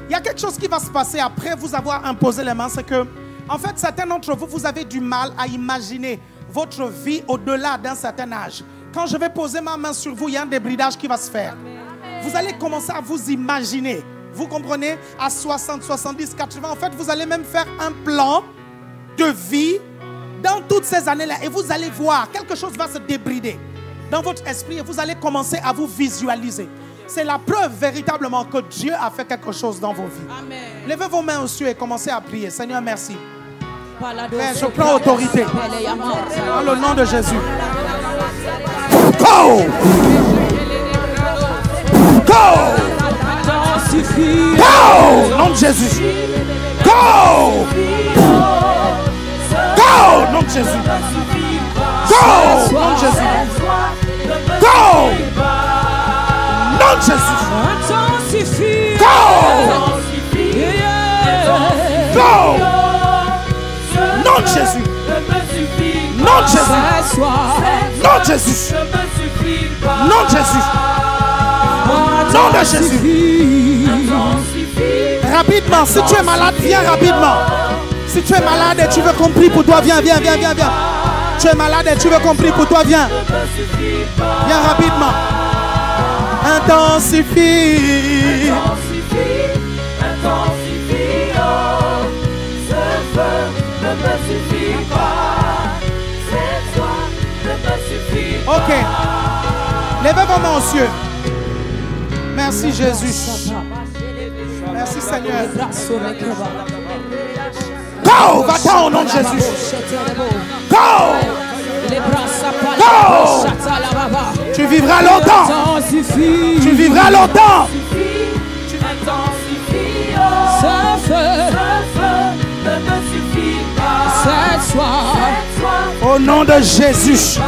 Il y a quelque chose qui va se passer après vous avoir imposé les mains, c'est que, en fait, certains d'entre vous, vous avez du mal à imaginer votre vie au-delà d'un certain âge. Quand je vais poser ma main sur vous, il y a un débridage qui va se faire. Vous allez commencer à vous imaginer. Vous comprenez? À 60, 70, 80. En fait, vous allez même faire un plan de vie dans toutes ces années-là. Et vous allez voir, quelque chose va se débrider dans votre esprit. Et vous allez commencer à vous visualiser. C'est la preuve véritablement que Dieu a fait quelque chose dans vos vies. Amen. Levez vos mains aux cieux et commencez à prier. Seigneur, merci. Père, je prends autorité dans le nom de Jésus. Go! Go! Go! Nom de Jésus. Go! Go! Nom de Jésus. Go! Nom de Jésus. Go! Nom de Jésus. Go! Go! Nom de Jésus. Nom de Jésus. Nom de Jésus. Nom de Jésus. Nom de Jésus. Rapidement, si tu es malade, viens rapidement. Si tu es malade et tu veux qu'on prie pour toi, viens, viens, viens, viens, viens. Tu es malade et tu veux qu'on prie pour toi, viens. Viens rapidement. Intensifie. Intensifie, oh, ce feu ne me suffit pas. Cette foi ne me suffit pas. Ok. Levez vos mains aux cieux. Merci Jésus. Merci Seigneur. Go! Va-t'en au nom de Jésus. Go! Go! Tu vivras longtemps. Tu vivras longtemps. Ce feu ne me suffit pas. cette soir. Au nom de Jésus.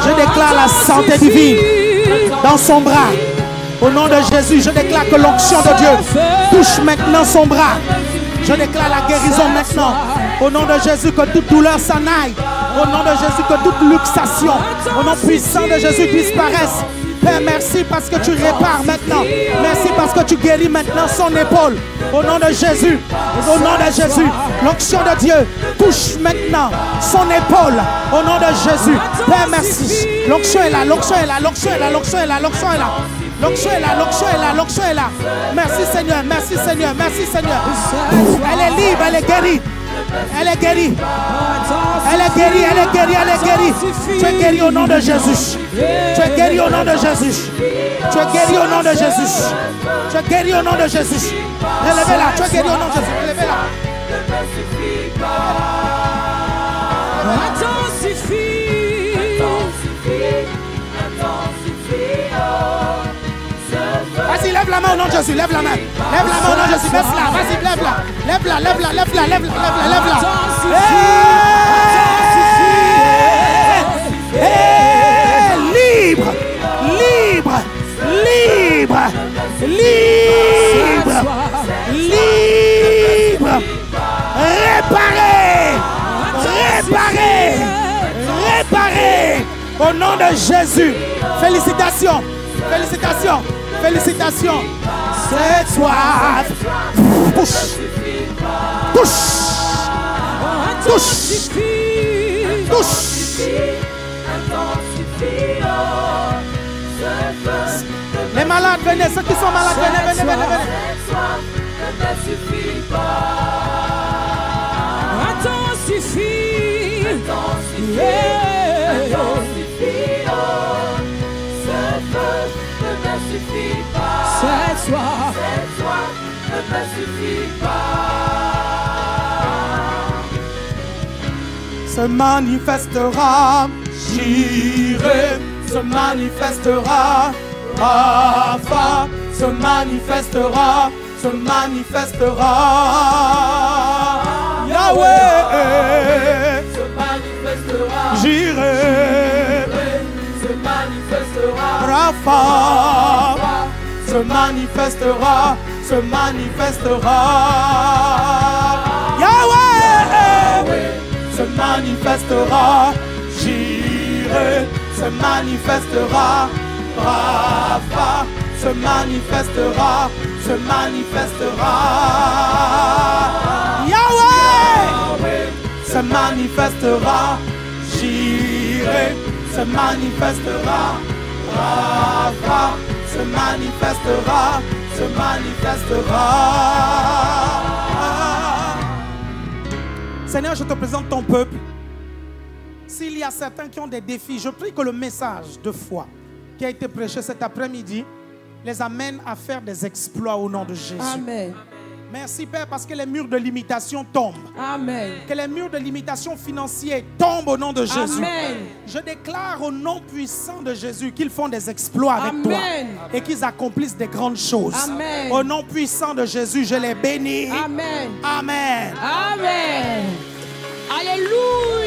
Je déclare la santé divine dans son bras. Au nom de Jésus, je déclare que l'onction de Dieu touche maintenant son bras. Je déclare la guérison maintenant. Au nom de Jésus, que toute douleur s'en aille. Au nom de Jésus, que toute luxation, au nom puissant de Jésus, disparaisse. Père, merci parce que tu répares maintenant. Merci parce que tu guéris maintenant son épaule. Au nom de Jésus, au nom de Jésus, l'onction de Dieu touche maintenant son épaule. Au nom de Jésus, Père, merci. L'onction est là, l'onction est là, l'onction est là, l'onction est là, l'onction est là. L'onction est là, l'onction est là, l'onction est là. Merci Seigneur, merci Seigneur, merci Seigneur. Elle est libre, elle est guérie. Elle est guérie. Elle est guérie, elle est guérie, elle est guérie. Tu es guéri au nom de Jésus. Tu es guéri au nom de Jésus. Tu es guéri au nom de Jésus. Tu es guéri au nom de Jésus. Relevez-la, tu es guéri au nom de Jésus. Relevez-la. Intensifie. Intensifie, intensifie, oh. main au nom de Jésus. Lève la main. Lève la main au nom de Jésus. Baisse-la. Vas-y, lève-la. Lève-la, lève-la, lève-la, lève-la, lève-la. Libre, libre, libre, libre, libre. Réparé, réparé, réparé. Au nom de Jésus. Félicitations, félicitations, félicitations. Cette soif. Touche, touche, touche, touche. Les malades, venez. Ceux qui sont malades, venez, venez, venez, venez. Cette soif ne me suffit pas. Se manifestera, j'irai, se manifestera, Rapha, se manifestera, se manifestera, Yahweh, Se manifestera, j'irai, se manifestera, Rapha, se manifestera, se manifestera, Yahweh, se manifestera, j'irai, se manifestera, Rapha, se manifestera, se manifestera, Yahweh, se manifestera, j'irai, se manifestera, Rapha, se manifestera, se manifestera. Seigneur, je te présente ton peuple. S'il y a certains qui ont des défis, je prie que le message de foi qui a été prêché cet après-midi les amène à faire des exploits au nom de Jésus. Amen. Merci Père parce que les murs de limitation tombent. Amen. Que les murs de limitation financière tombent au nom de Jésus. Amen. Je déclare au nom puissant de Jésus qu'ils font des exploits avec Amen. toi et qu'ils accomplissent des grandes choses. Amen. Au nom puissant de Jésus, je les bénis. Amen. Amen. Amen. Alléluia.